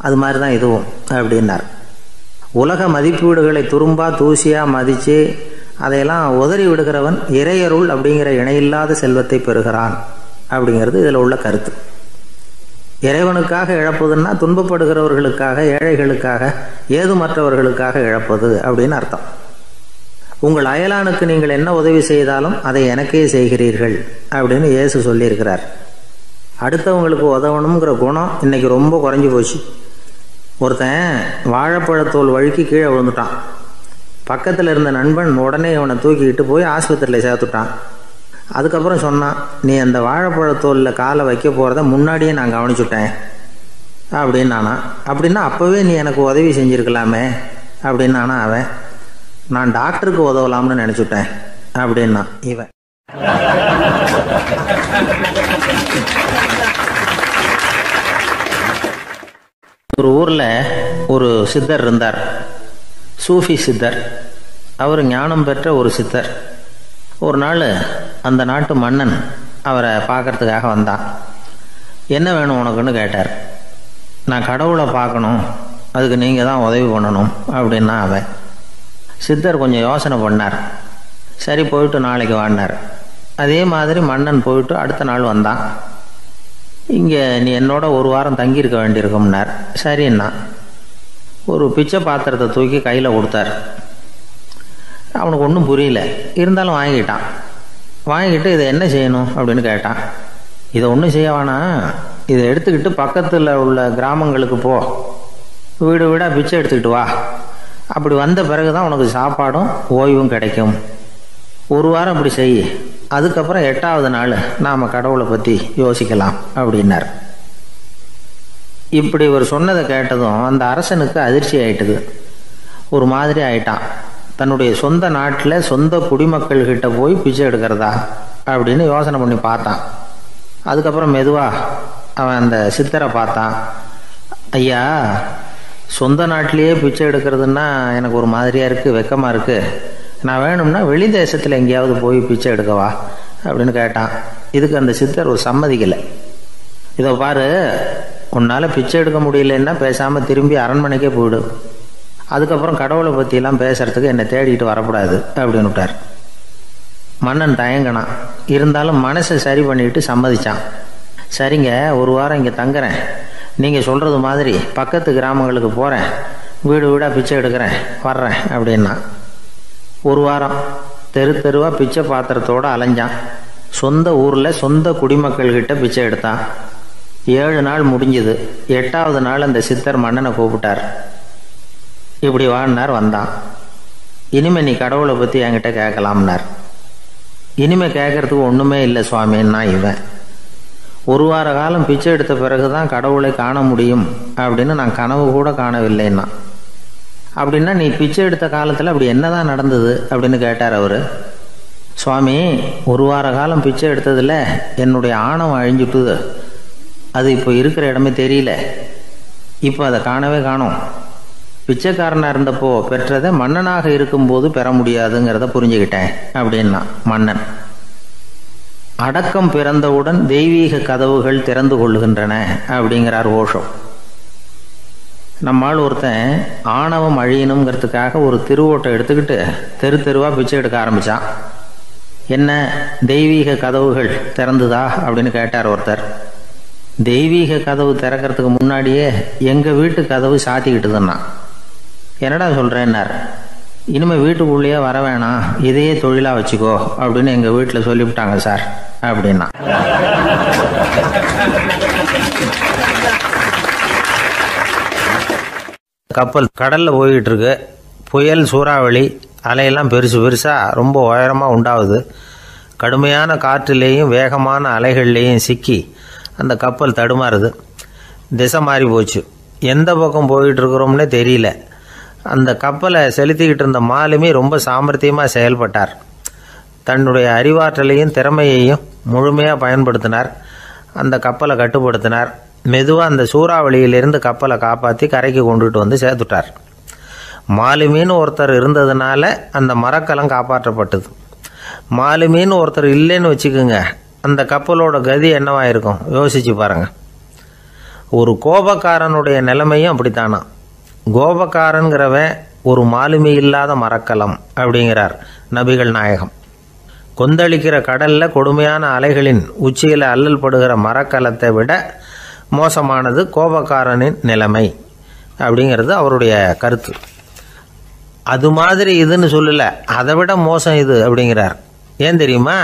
அது மாதிரி தான் இதுவும் அப்படின்னார். உலக மதிப்பீடுகளை துரும்பா தூசியாக மதித்து அதையெல்லாம் உதறி விடுகிறவன் இறையருள் அப்படிங்கிற இணையில்லாத செல்வத்தை பெறுகிறான் அப்படிங்கிறது இதில் உள்ள கருத்து. இறைவனுக்காக இழப்பதுன்னா துன்பப்படுகிறவர்களுக்காக, ஏழைகளுக்காக, ஏதுமற்றவர்களுக்காக இழப்பது அப்படின்னு அர்த்தம். உங்கள் அயலானுக்கு நீங்கள் என்ன உதவி செய்தாலும் அதை எனக்கே செய்கிறீர்கள் அப்படின்னு இயேசு சொல்லியிருக்கிறார். அடுத்தவங்களுக்கு உதவணுங்கிற குணம் இன்னைக்கு ரொம்ப குறைஞ்சி போச்சு. ஒருத்தன் வாழைப்பழத்தோல் வழுக்கி கீழே விழுந்துட்டான். பக்கத்தில் இருந்த நண்பன் உடனே இவனை தூக்கிக்கிட்டு போய் ஆஸ்பத்திரியில் சேர்த்துட்டான். அதுக்கப்புறம் சொன்னான், நீ அந்த வாழைப்பழத்தோலில் காலை வைக்க போகிறத முன்னாடியே நான் கவனிச்சுட்டேன் அப்படின்னானா. அப்படின்னா அப்போவே நீ எனக்கு உதவி செஞ்சுருக்கலாமே அப்படின்னானா அவன். நான் டாக்டருக்கு உதவலாம்னு நினச்சிட்டேன் அப்படின்னா இவன். ஒரு ஊரில் ஒரு சித்தர் இருந்தார், சூஃபி சித்தர். அவர் ஞானம் பெற்ற ஒரு சித்தர். ஒரு நாள் அந்த நாட்டு மன்னன் அவரை பார்க்கறதுக்காக வந்தான். என்ன வேணும் உனக்குன்னு கேட்டார். நான் கடவுளை பார்க்கணும், அதுக்கு நீங்கள் தான் உதவி பண்ணணும் அப்படின்னா அவன். சித்தர் கொஞ்சம் யோசனை பண்ணார். சரி போயிட்டு நாளைக்கு வாடினார். அதே மாதிரி மன்னன் போயிட்டு அடுத்த நாள் வந்தான். இங்கே நீ என்னோட ஒரு வாரம் தங்கியிருக்க வேண்டியிருக்கும்னார். சரின்னா ஒரு பிச்சை பாத்திரத்தை தூக்கி கையில் கொடுத்தார். அவனுக்கு ஒன்றும் புரியல, இருந்தாலும் வாங்கிட்டான். வாங்கிட்டு இதை என்ன செய்யணும் அப்படின்னு கேட்டான். இதை ஒன்றும் செய்ய வேணாம், இதை எடுத்துக்கிட்டு பக்கத்தில் உள்ள கிராமங்களுக்கு போ, வீடு வீடாக பிச்சை எடுத்துக்கிட்டு வா. அப்படி வந்த பிறகு தான் உனக்கு சாப்பாடும் ஓய்வும் கிடைக்கும். ஒரு வாரம் அப்படி செய், அதுக்கப்புறம் 8வது நாள் நாம் கடவுளை பற்றி யோசிக்கலாம் அப்படின்னார். இப்படி இவர் சொன்னதை கேட்டதும் அந்த அரசனுக்கு அதிர்ச்சி ஆயிட்டுது. ஒரு மாதிரி ஆயிட்டான். தன்னுடைய சொந்த நாட்டில் சொந்த குடிமக்கள்கிட்ட போய் பிச்சை எடுக்கிறதா அப்படின்னு யோசனை பண்ணி பார்த்தான். அதுக்கப்புறம் மெதுவாக அவன் அந்த சித்தரை பார்த்தான். ஐயா, சொந்த நாட்டிலேயே பிச்சை எடுக்கிறதுன்னா எனக்கு ஒரு மாதிரியாக இருக்குது, வெக்கமாக இருக்குது. நான் வேணும்னா வெளி தேசத்தில் எங்கேயாவது போய் பிச்சை எடுக்கவா அப்படின்னு கேட்டான். இதுக்கு அந்த சித்தர் ஒரு சம்மதிக்கலை. இதை பாரு, உன்னால் பிச்சை எடுக்க முடியலன்னா பேசாமல் திரும்பி அரண்மனைக்கே போயிடு. அதுக்கப்புறம் கடவுளை பற்றியெல்லாம் பேசுறதுக்கு என்னை தேடிட்டு வரக்கூடாது அப்படின்னு விட்டார். மன்னன் தயங்கினான். இருந்தாலும் மனசை சரி பண்ணிட்டு சம்மதிச்சான். சரிங்க, ஒரு வாரம் இங்கே தங்குறேன், நீங்கள் சொல்கிறது மாதிரி பக்கத்து கிராமங்களுக்கு போகிறேன், வீடு வீடாக பிச்சை எடுக்கிறேன், வர்றேன் அப்படின்னா. ஒரு வாரம் தெரு தெருவாக பிச்சை பாத்திரத்தோடு அலைஞ்சான். சொந்த ஊரில் சொந்த குடிமக்கள்கிட்ட பிச்சை எடுத்தான். 7 நாள் முடிஞ்சுது. 8வது நாள் அந்த சித்தர் மன்னனை கூப்பிட்டார். இப்படி வாழ்னார். வந்தான். இனிமே நீ கடவுளை பற்றி என்கிட்ட கேட்கலாம்னார். இனிமே கேட்கறதுக்கு ஒன்றுமே இல்லை சுவாமின்னா இவன். ஒரு வார காலம் பிச்சை எடுத்த பிறகு தான் கடவுளை காண முடியும் அப்படின்னு நான் கனவு கூட காணவில்லைன்னா. அப்படின்னா நீ பிச்சை எடுத்த காலத்தில் அப்படி என்னதான் நடந்தது அப்படின்னு கேட்டார் அவர். சுவாமி, ஒரு வார காலம் பிச்சை எடுத்ததில் என்னுடைய ஆணவம் அழிஞ்சுட்டுது. அது இப்போ இருக்கிற இடமே தெரியல. இப்போ அதை காணவே காணோம். பிச்சைக்காரனாக இருந்தப்போ பெற்றதை மன்னனாக இருக்கும்போது பெற முடியாதுங்கிறத புரிஞ்சுக்கிட்டேன் அப்படின்னா மன்னன். அடக்கம் பிறந்தவுடன் தெய்வீக கதவுகள் திறந்து கொள்ளுகின்றன அப்படிங்கிறார் ஓஷோ. நம்மால் ஒருத்தன் ஆணவம் அழியணுங்கிறதுக்காக ஒரு திருவோட்டை எடுத்துக்கிட்டு தெரு தெருவாக பிச்சை எடுக்க ஆரம்பித்தான். என்ன, தெய்வீக கதவுகள் திறந்துதா அப்படின்னு கேட்டார் ஒருத்தர். தெய்வீக கதவு திறக்கிறதுக்கு முன்னாடியே எங்கள் வீட்டு கதவு சாத்திக்கிட்டுதுன்னா. என்னடா சொல்கிறேன்னார். இனிமேல் வீட்டுக்குள்ளேயே வர வேணாம், இதையே தொழிலாக வச்சுக்கோ அப்படின்னு எங்கள் வீட்டில் சொல்லிவிட்டாங்க சார் அப்படின்னா. கப்பல் கடலில் போய்கிட்டு இருக்கு. புயல், சூறாவளி, அலையெல்லாம் பெருசு பெருசாக ரொம்ப உயரமாக உண்டாகுது. கடுமையான காற்றிலேயும் வேகமான அலைகள்லேயும் சிக்கி அந்த கப்பல் தடுமாறுது. திசை மாறி போச்சு. எந்த பக்கம் போயிட்டு இருக்கிறோம்னே தெரியல. அந்த கப்பலை செலுத்திக்கிட்டு இருந்த மாலுமி ரொம்ப சாமர்த்தியமாக செயல்பட்டார். தன்னுடைய அறிவாற்றலையும் திறமையையும் முழுமையாக பயன்படுத்தினார். அந்த கப்பலை கட்டுப்படுத்தினார். மெதுவாக அந்த சூறாவளியிலிருந்து கப்பலை காப்பாற்றி கரைக்கு கொண்டுட்டு வந்து சேர்த்துட்டார். மாலுமின்னு ஒருத்தர் இருந்ததுனால அந்த மரக்கலம் காப்பாற்றப்பட்டது. மாலுமின்னு ஒருத்தர் இல்லைன்னு வச்சுக்கோங்க, அந்த கப்பலோட கதி என்னவாக இருக்கும் யோசிச்சு பாருங்கள். ஒரு கோபக்காரனுடைய நிலைமையும் அப்படித்தானா. கோபக்காரன்கிறவன் ஒரு மாலுமி இல்லாத மரக்கலம் அப்படிங்கிறார் நபிகள் நாயகம். கொந்தளிக்கிற கடலில் கொடுமையான அலைகளின் உச்சியில் அல்லல் படுகிற மரக்கலத்தை விட மோசமானது கோபக்காரனின் நிலைமை அப்படிங்கிறது அவருடைய கருத்து. அது மாதிரி இதுன்னு சொல்லலை, அதை விட மோசம் இது அப்படிங்கிறார். ஏன் தெரியுமா?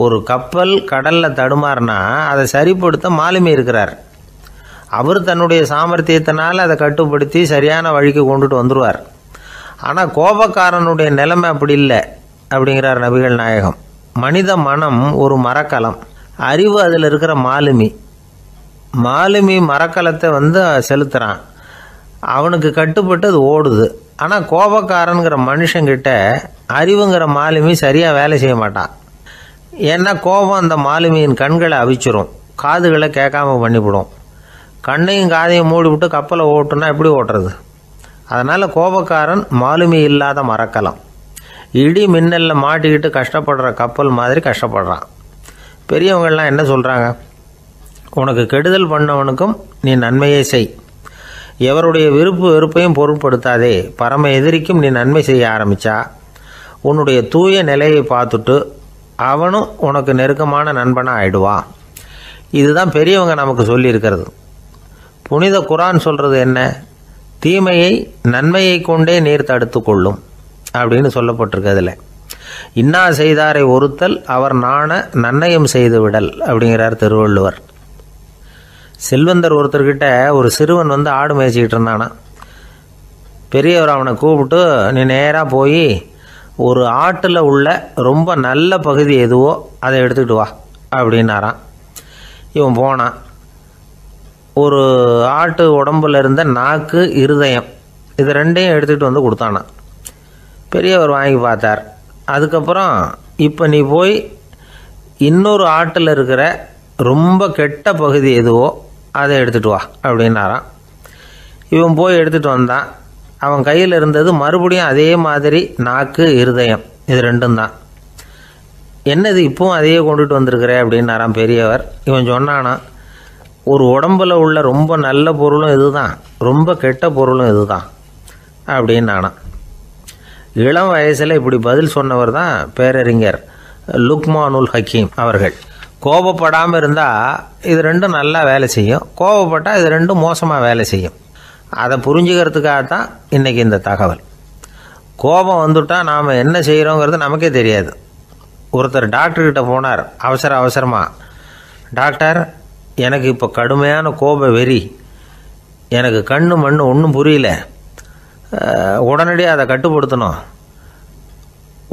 ஒரு கப்பல் கடலில் தடுமாறினா அதை சரிப்படுத்த மாலுமி இருக்கிறார். அவர் தன்னுடைய சாமர்த்தியத்தினால் அதை கட்டுப்படுத்தி சரியான வழிக்கு கொண்டுட்டு வந்துடுவார். ஆனால் கோபக்காரனுடைய நிலைமை அப்படி இல்லை அப்படிங்கிறார் நபிகள் நாயகம். மனித மனம் ஒரு மரக்கலம், அறிவு அதில் இருக்கிற மாலுமி. மாலுமி மரக்கலத்தை செலுத்துகிறான், அவனுக்கு கட்டுப்பட்டு அது ஓடுது. ஆனால் கோபக்காரனுங்கிற மனுஷங்கிட்ட அறிவுங்கிற மாலுமி சரியாக வேலை செய்ய மாட்டான். ஏன்னா கோபம் அந்த மாலுமியின் கண்களை அவிச்சிரும், காதுகளை கேட்காம பண்ணிவிடும். கண்ணையும் காதையும் மூடிவிட்டு கப்பலை ஓட்டுனா எப்படி ஓட்டுறது? அதனால் கோபக்காரன் மாலுமி இல்லாத மரக்கலம். இடி மின்னலில் மாட்டிக்கிட்டு கஷ்டப்படுற கப்பல் மாதிரி கஷ்டப்படுறான். பெரியவங்கள்லாம் என்ன சொல்கிறாங்க? உனக்கு கெடுதல் பண்ணவனுக்கும் நீ நன்மையை செய், எவருடைய விருப்பு வெறுப்பையும் பொருட்படுத்தாதே, பரம எதிரிக்கும் நீ நன்மை செய்ய ஆரம்பித்தா உன்னுடைய தூய நிலையை பார்த்துட்டு அவனும் உனக்கு நெருக்கமான நண்பனாக ஆயிடுவான். இதுதான் பெரியவங்க நமக்கு சொல்லியிருக்கிறது. புனித குரான் சொல்கிறது என்ன? தீமையை நன்மையை கொண்டே நீர் தடுத்து கொள்ளும் அப்படின்னு சொல்லப்பட்டிருக்கு. அதில் இன்னா செய்தாரை ஒருத்தல் அவர் நாண நன்னயம் செய்து விடல் அப்படிங்கிறார் திருவள்ளுவர். செல்வந்தர் ஒருத்தர்கிட்ட ஒரு சிறுவன் ஆடு மேய்ச்சிக்கிட்டு இருந்தானா. பெரியவர் அவனை கூப்பிட்டு, நீ நேராக போய் ஒரு ஆட்டில் உள்ள ரொம்ப நல்ல பகுதி எதுவோ அதை எடுத்துக்கிட்டு வா அப்படின்னாரான். இவன் போனான். ஒரு ஆட்டு உடம்புல இருந்த நாக்கு, இருதயம், இது ரெண்டையும் எடுத்துகிட்டு வந்து கொடுத்தானான். பெரியவர் வாங்கி பார்த்தார். அதுக்கப்புறம் இப்போ நீ போய் இன்னொரு ஆட்டில் இருக்கிற ரொம்ப கெட்ட பகுதி எதுவோ அதை எடுத்துகிட்டு வா அப்படின்னாரான். இவன் போய் எடுத்துகிட்டு வந்தான். அவன் கையில் இருந்தது மறுபடியும் அதே மாதிரி நாக்கு, இருதயம், இது ரெண்டும் தான். என்னது இப்பவும் அதையே கொண்டுட்டு வந்திருக்கிற அப்படின்னாரான் பெரியவர். இவன் சொன்னானா, ஒரு உடம்பில் உள்ள ரொம்ப நல்ல பொருளும் இதுதான், ரொம்ப கெட்ட பொருளும் இதுதான் அப்படின்னு நானாம். இளம் வயசில் இப்படி பதில் சொன்னவர் தான் பேரறிஞர் லுக்மானுல் ஹக்கீம் அவர்கள். கோபப்படாமல் இருந்தால் இது ரெண்டும் நல்லா வேலை செய்யும், கோபப்பட்டால் இது ரெண்டும் மோசமாக வேலை செய்யும். அதை புரிஞ்சுக்கிறதுக்காகத்தான் இன்றைக்கி இந்த தகவல். கோபம் வந்துட்டால் நாம் என்ன செய்கிறோங்கிறது நமக்கே தெரியாது. ஒருத்தர் டாக்டர்கிட்ட போனார் அவசரமாக, டாக்டர் எனக்கு இப்போ கடுமையான கோப வெறி, எனக்கு கண்ணு மண்ணு ஒன்றும் புரியல, உடனடியாக அதை கட்டுப்படுத்தணும்,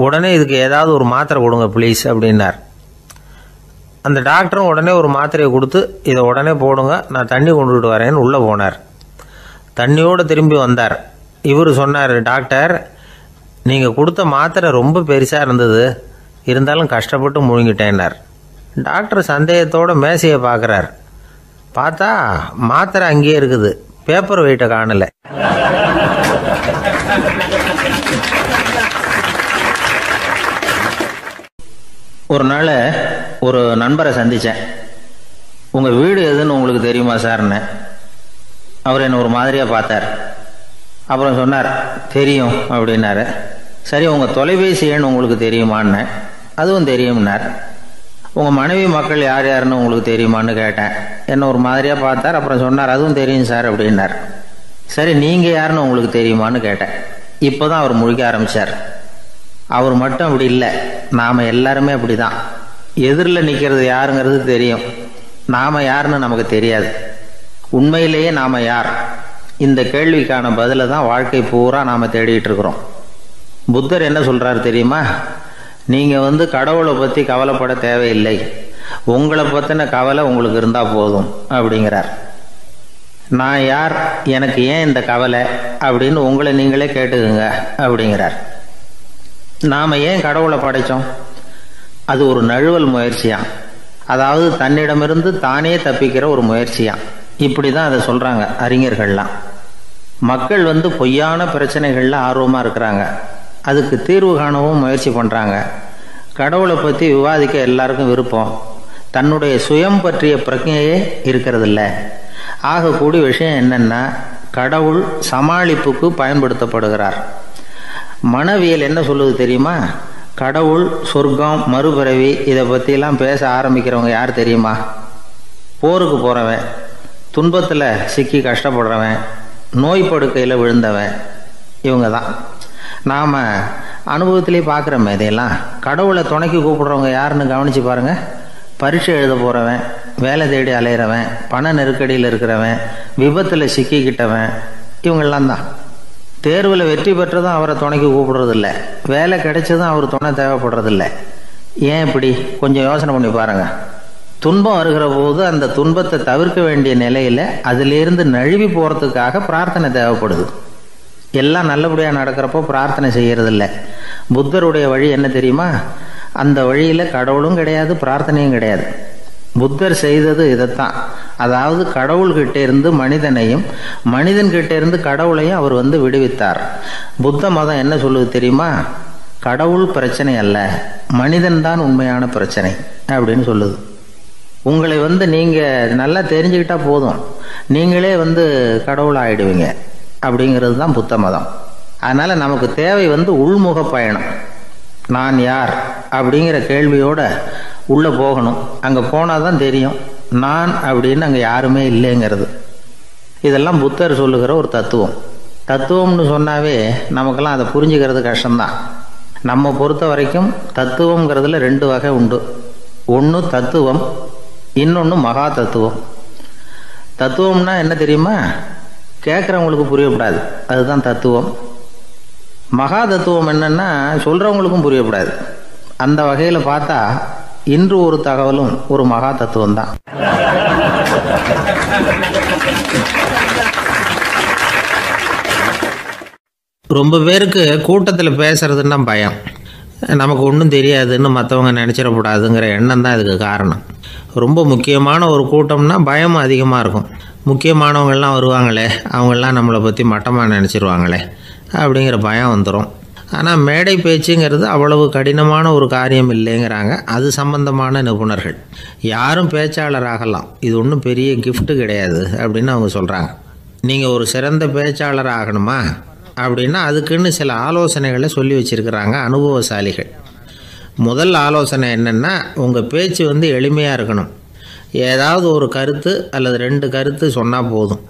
உடனே இதுக்கு ஏதாவது ஒரு மாத்திரை கொடுங்க ப்ளீஸ் அப்படின்னார். அந்த டாக்டரும் உடனே ஒரு மாத்திரையை கொடுத்து இதை உடனே போடுங்க, நான் தண்ணி கொண்டுகிட்டு வரேன்னு உள்ளே போனார். தண்ணியோடு திரும்பி வந்தார். இவர் சொன்னார், டாக்டர் நீங்கள் கொடுத்த மாத்திரை ரொம்ப பெருசாக இருந்தது, இருந்தாலும் கஷ்டப்பட்டு முழுங்கிட்டேன்னார். டாக்டர் சந்தேகத்தோடு மேசையை பார்க்குறார். பார்த்தா மாத்திரை அங்கேயே இருக்குது, பேப்பர் வெயிட்டை காணலை. ஒரு நாள் ஒரு நண்பரை சந்தித்தேன். உங்கள் வீடு எதுன்னு உங்களுக்கு தெரியுமா சார்ன்னு. அவர் என்னை ஒரு மாதிரியாக பார்த்தார். அப்புறம் சொன்னார், தெரியும் அப்படின்னாரு. சரி, உங்கள் தொலைபேசி எண் உங்களுக்கு தெரியுமான்னு. அதுவும் தெரியும்னார். உங்கள் மனைவி மக்கள் யார் யாருன்னு உங்களுக்கு தெரியுமான்னு கேட்டேன். என்ன ஒரு மாதிரியாக பார்த்தார். அப்புறம் சொன்னார், அதுவும் தெரியும் சார் அப்படின்னார். சரி, நீங்கள் யாருன்னு உங்களுக்கு தெரியுமான்னு கேட்டேன். இப்போ தான் அவர் முழிக்க ஆரம்பித்தார். அவர் மட்டும் அப்படி இல்லை, நாம் எல்லாருமே அப்படி தான். எதிரில் நிற்கிறது யாருங்கிறது தெரியும், நாம் யாருன்னு நமக்கு தெரியாது. உண்மையிலேயே நாம் யார்? இந்த கேள்விக்கான பதிலை தான் வாழ்க்கை பூரா நாம் தேடிட்டு இருக்கிறோம். புத்தர் என்ன சொல்கிறார் தெரியுமா? நீங்கள் கடவுளை பற்றி கவலைப்பட தேவையில்லை, உங்களை பற்றின கவலை உங்களுக்கு இருந்தால் போதும் அப்படிங்கிறார். நான் யார், எனக்கு ஏன் இந்த கவலை அப்படின்னு உங்களை நீங்களே கேட்டுக்குங்க அப்படிங்கிறார். நாம் ஏன் கடவுளை படைத்தோம்? அது ஒரு நழுவல் முயற்சியாம், அதாவது தன்னிடமிருந்து தானே தப்பிக்கிற ஒரு முயற்சியாம். இப்படி தான் அதை சொல்கிறாங்க அறிஞர்கள்லாம். மக்கள் பொய்யான பிரச்சனைகளில் ஆர்வமாக இருக்கிறாங்க, அதுக்கு தீர்வு காணவும் முயற்சி பண்ணுறாங்க. கடவுளை பற்றி விவாதிக்க எல்லாருக்கும் விருப்பம், தன்னுடைய சுயம் பற்றிய பிரஜையே இருக்கிறதில்ல. ஆகக்கூடிய விஷயம் என்னென்னா, கடவுள் சமாளிப்புக்கு பயன்படுத்தப்படுகிறார். மனவியல் என்ன சொல்லுது தெரியுமா? கடவுள், சொர்க்கம், மறுபிறவி இதை பற்றிலாம் பேச ஆரம்பிக்கிறவங்க யார் தெரியுமா? போருக்கு போகிறவன், துன்பத்தில் சிக்கி கஷ்டப்படுறவன், நோய் படுக்கையில் விழுந்தவன், இவங்க தான். நாம் அனுபவத்திலே பார்க்குறோமே இதையெல்லாம். கடவுளை துணைக்கு கூப்பிடுறவங்க யாருன்னு கவனித்து பாருங்கள். பரீட்சை எழுத போகிறவன், வேலை தேடி அலையிறவன், பண நெருக்கடியில் இருக்கிறவன், விபத்தில் சிக்கிக்கிட்டவன், இவங்கெல்லாம் தான். தேர்வில் வெற்றி பெற்றதும் அவரை துணைக்கு கூப்பிடுறதில்ல, வேலை கிடைச்சதும் அவர் துணை தேவைப்படுறதில்ல. ஏன் இப்படி? கொஞ்சம் யோசனை பண்ணி பாருங்கள். துன்பம் வருகிற போது அந்த துன்பத்தை தவிர்க்க வேண்டிய நிலையில் அதிலிருந்து நழுவி போகிறதுக்காக பிரார்த்தனை தேவைப்படுது. எல்லாம் நல்லபடியாக நடக்கிறப்போ பிரார்த்தனை செய்யறதில்ல. புத்தருடைய வழி என்ன தெரியுமா? அந்த வழியில் கடவுளும் கிடையாது, பிரார்த்தனையும் கிடையாது. புத்தர் செய்தது இதைத்தான். அதாவது கடவுள்கிட்ட இருந்து மனிதனையும், மனிதன்கிட்ட இருந்து கடவுளையும் அவர் விடுவித்தார். புத்த மதம் என்ன சொல்லுது தெரியுமா? கடவுள் பிரச்சனை அல்ல, மனிதன் தான் உண்மையான பிரச்சனை அப்படின்னு சொல்லுது. உங்களை நீங்கள் நல்லா தெரிஞ்சுக்கிட்டா போதும், நீங்களே கடவுள் ஆயிடுவீங்க அப்படிங்கிறது தான் புத்த மதம். அதனால் நமக்கு தேவை உள்முக பயணம். நான் யார் அப்படிங்கிற கேள்வியோட உள்ளே போகணும். அங்கே போனால் தான் தெரியும் நான் அப்படின்னு அங்கே யாருமே இல்லைங்கிறது. இதெல்லாம் புத்தர் சொல்லுகிற ஒரு தத்துவம். தத்துவம்னு சொன்னாவே நமக்கெல்லாம் அதை புரிஞ்சுக்கிறது கஷ்டம்தான். நம்ம பொறுத்த வரைக்கும் தத்துவங்கிறதுல 2 வகை உண்டு. ஒன்று தத்துவம், இன்னொன்று மகா தத்துவம். தத்துவம்னா என்ன தெரியுமா? கேட்குறவங்களுக்கு புரியக்கூடாது, அதுதான் தத்துவம். மகா தத்துவம் என்னன்னா சொல்கிறவங்களுக்கும் புரியக்கூடாது. அந்த வகையில் பார்த்தா இன்று ஒரு தகவலும் ஒரு மகா தத்துவம் தான். ரொம்ப பேருக்கு கூட்டத்தில் பேசுறதுன்னா பயம். நமக்கு ஒன்றும் தெரியாதுன்னு மற்றவங்க நினச்சிடக்கூடாதுங்கிற எண்ணம் தான் இதுக்கு காரணம். ரொம்ப முக்கியமான ஒரு கூட்டம்னா பயமும் அதிகமாக இருக்கும். முக்கியமானவங்கள்லாம் வருவாங்களே, அவங்களாம் நம்மளை பற்றி மட்டமாக நினச்சிருவாங்களே அப்படிங்கிற பயம் வந்துடும். ஆனால் மேடை பேச்சுங்கிறது அவ்வளவு கடினமான ஒரு காரியம் இல்லைங்கிறாங்க அது சம்பந்தமான நிபுணர்கள். யாரும் பேச்சாளர் ஆகலாம், இது ஒன்றும் பெரிய கிஃப்ட்டு கிடையாது அப்படின்னு அவங்க சொல்கிறாங்க. நீங்கள் ஒரு சிறந்த பேச்சாளர் ஆகணுமா அப்படின்னா அதுக்குன்னு சில ஆலோசனைகளை சொல்லி வச்சுருக்கிறாங்க அனுபவசாலிகள். முதல் ஆலோசனை என்னென்னா, உங்கள் பேச்சு எளிமையாக இருக்கணும். ஏதாவது ஒரு கருத்து அல்லது 2 கருத்து சொன்னால் போதும்.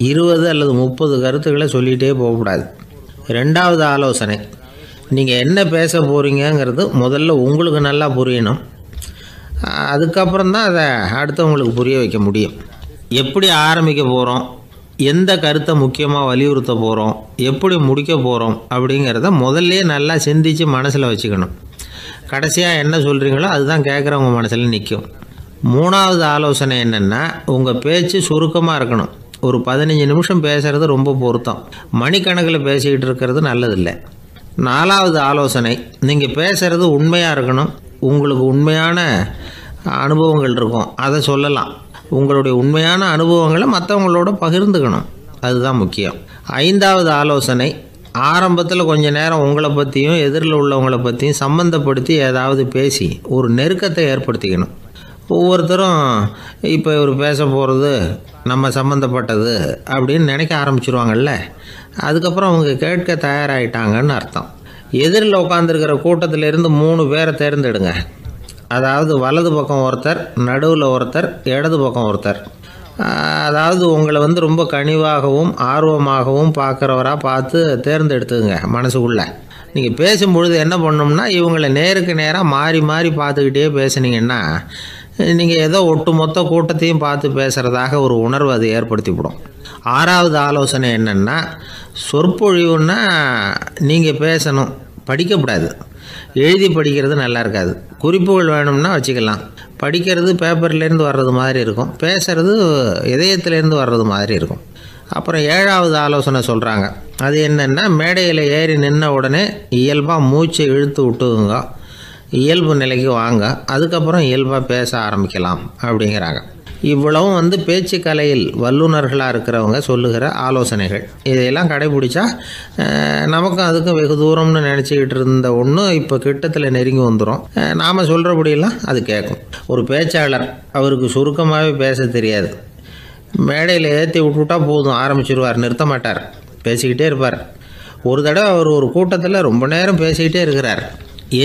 20 அல்லது 30 கருத்துக்களை சொல்லிகிட்டே போகக்கூடாது. 2வது ஆலோசனை, நீங்கள் என்ன பேச போகிறீங்கிறது முதல்ல உங்களுக்கு நல்லா புரியணும். அதுக்கப்புறம் தான் அதை அடுத்தவங்களுக்கு புரிய வைக்க முடியும். எப்படி ஆரம்பிக்க போகிறோம், எந்த கருத்தை முக்கியமாக வலியுறுத்த போகிறோம், எப்படி முடிக்க போகிறோம் அப்படிங்கிறத முதல்ல நல்லா சிந்தித்து மனசில் வச்சுக்கணும். கடைசியாக என்ன சொல்கிறீங்களோ அதுதான் கேட்குறவங்க மனசில் நிற்கும். 3வது ஆலோசனை என்னென்னா, உங்கள் பேச்சு சுருக்கமாக இருக்கணும். ஒரு 15 நிமிஷம் பேசுகிறது ரொம்ப பொருத்தம். மணிக்கணக்கில் பேசிக்கிட்டு இருக்கிறது நல்லதில்லை. 4வது ஆலோசனை, நீங்கள் பேசுகிறது உண்மையாக இருக்கணும். உங்களுக்கு உண்மையான அனுபவங்கள் இருக்கும், அதை சொல்லலாம். உங்களுடைய உண்மையான அனுபவங்களை மற்றவங்களோட பகிர்ந்துக்கணும், அதுதான் முக்கியம். 5வது ஆலோசனை, ஆரம்பத்தில் கொஞ்ச நேரம் உங்களை பற்றியும் எதிரில் உள்ளவங்களை பற்றியும் சம்மந்தப்படுத்தி ஏதாவது பேசி ஒரு நெருக்கத்தை ஏற்படுத்திக்கணும். ஒவ்வொருத்தரும் இப்போ இவர் பேச போகிறது நம்ம சம்மந்தப்பட்டது அப்படின்னு நினைக்க ஆரம்பிச்சிருவாங்கல்ல, அதுக்கப்புறம் அவங்க கேட்க தயாராகிட்டாங்கன்னு அர்த்தம். எதிரில் உட்காந்துருக்கிற கூட்டத்திலேருந்து 3 பேரை தேர்ந்தெடுங்க. அதாவது வலது பக்கம் ஒருத்தர், நடுவில் ஒருத்தர், இடது பக்கம் ஒருத்தர். அதாவது உங்களை ரொம்ப கனிவாகவும் ஆர்வமாகவும் பார்க்குறவராக பார்த்து தேர்ந்தெடுத்துங்க மனசுக்குள்ளே. நீங்கள் பேசும்பொழுது என்ன பண்ணணும்னா, இவங்களை நேருக்கு நேராக மாறி மாறி பார்த்துக்கிட்டே பேசுனீங்கன்னா நீங்கள் ஏதோ ஒட்டுமொத்த கூட்டத்தையும் பார்த்து பேசுகிறதாக ஒரு உணர்வு அது ஏற்படுத்திவிடும். 6வது ஆலோசனை என்னென்னா, சொற்பொழிவுன்னா நீங்கள் பேசணும், படிக்கக்கூடாது. எழுதி படிக்கிறது நல்லா இருக்காது. குறிப்புகள் வேணும்னா வச்சுக்கலாம். படிக்கிறது பேப்பர்லேருந்து வர்றது மாதிரி இருக்கும், பேசுகிறது இதயத்திலேருந்து வர்றது மாதிரி இருக்கும். அப்புறம் 7வது ஆலோசனை சொல்கிறாங்க. அது என்னென்னா, மேடையில் ஏறி நின்ன உடனே இயல்பாக மூச்சை இழுத்து விட்டுங்க, இயல்பு நிலைக்கு வாங்க, அதுக்கப்புறம் இயல்பாக பேச ஆரம்பிக்கலாம் அப்படிங்கிறாங்க. இவ்வளவும் பேச்சு கலையில் வல்லுநர்களாக இருக்கிறவங்க சொல்லுகிற ஆலோசனைகள். இதையெல்லாம் கடைபிடிச்சா நமக்கும் அதுக்கும் வெகு தூரம்னு நினச்சிக்கிட்டு இருந்த ஒன்று இப்போ கிட்டத்தில் நெருங்கி வந்துடும். நாம் சொல்கிறபடியெல்லாம் அது கேட்கும். ஒரு பேச்சாளர், அவருக்கு சுருக்கமாகவே பேச தெரியாது. மேடையில் ஏற்றி விட்டுவிட்டா போதும், ஆரம்பிச்சிருவார், நிறுத்த மாட்டார், பேசிக்கிட்டே இருப்பார். ஒரு தடவை அவர் ஒரு கூட்டத்தில் ரொம்ப நேரம் பேசிக்கிட்டே இருக்கிறார்.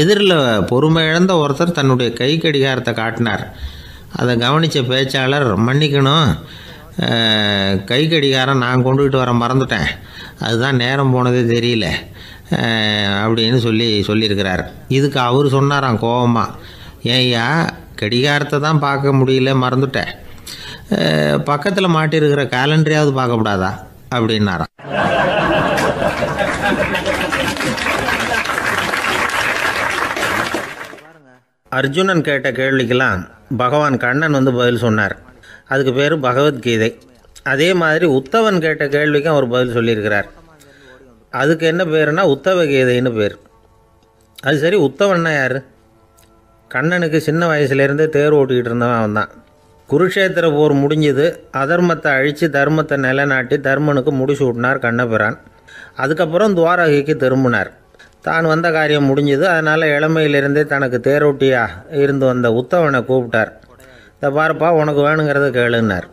எதிரில் பொறுமை இழந்த ஒருத்தர் தன்னுடைய கை கடிகாரத்தை காட்டினார். அதை கவனித்த பேச்சாளர், மன்னிக்கணும், கை கடிகாரம் நான் கொண்டுகிட்டு வர மறந்துட்டேன், அதுதான் நேரம் போனதே தெரியல அப்படின்னு சொல்லியிருக்கிறார். இதுக்கு அவர் சொன்னாராம் கோபமாக, ஏய்யா கடிகாரத்தை தான் பார்க்க முடியல, மறந்துட்டேன், பக்கத்தில் மாட்டியிருக்கிற கேலண்டரையாவது பார்க்கக்கூடாதா அப்படின்னாராம். அர்ஜுனன் கேட்ட கேள்விக்கெல்லாம் பகவான் கண்ணன் பதில் சொன்னார். அதுக்கு பேர் பகவத்கீதை. அதே மாதிரி உத்தவன் கேட்ட கேள்விக்கும் அவர் பதில் சொல்லியிருக்கிறார். அதுக்கு என்ன பேருனா உத்தவ கீதைன்னு பேர். அது சரி, உத்தவன்னா யார்? கண்ணனுக்கு சின்ன வயசுலேருந்தே தேர் ஓட்டிக்கிட்டு இருந்தவன் அவன் தான். குருஷேத்திர போர் முடிஞ்சது, அதர்மத்தை அழித்து தர்மத்தை நிலைநாட்டி தர்மனுக்கு முடிச்சு விட்டினார் கண்ணபிரான். அதுக்கப்புறம் துவாரகைக்கு திரும்பினார். தான் வந்த காரியம் முடிஞ்சது, அதனால் இளமையிலிருந்தே தனக்கு தேரோட்டியாக இருந்து வந்த உத்தவனை கூப்பிட்டார். இந்த பாருப்பா, உனக்கு வேணுங்கிறத கேளுன்னார்.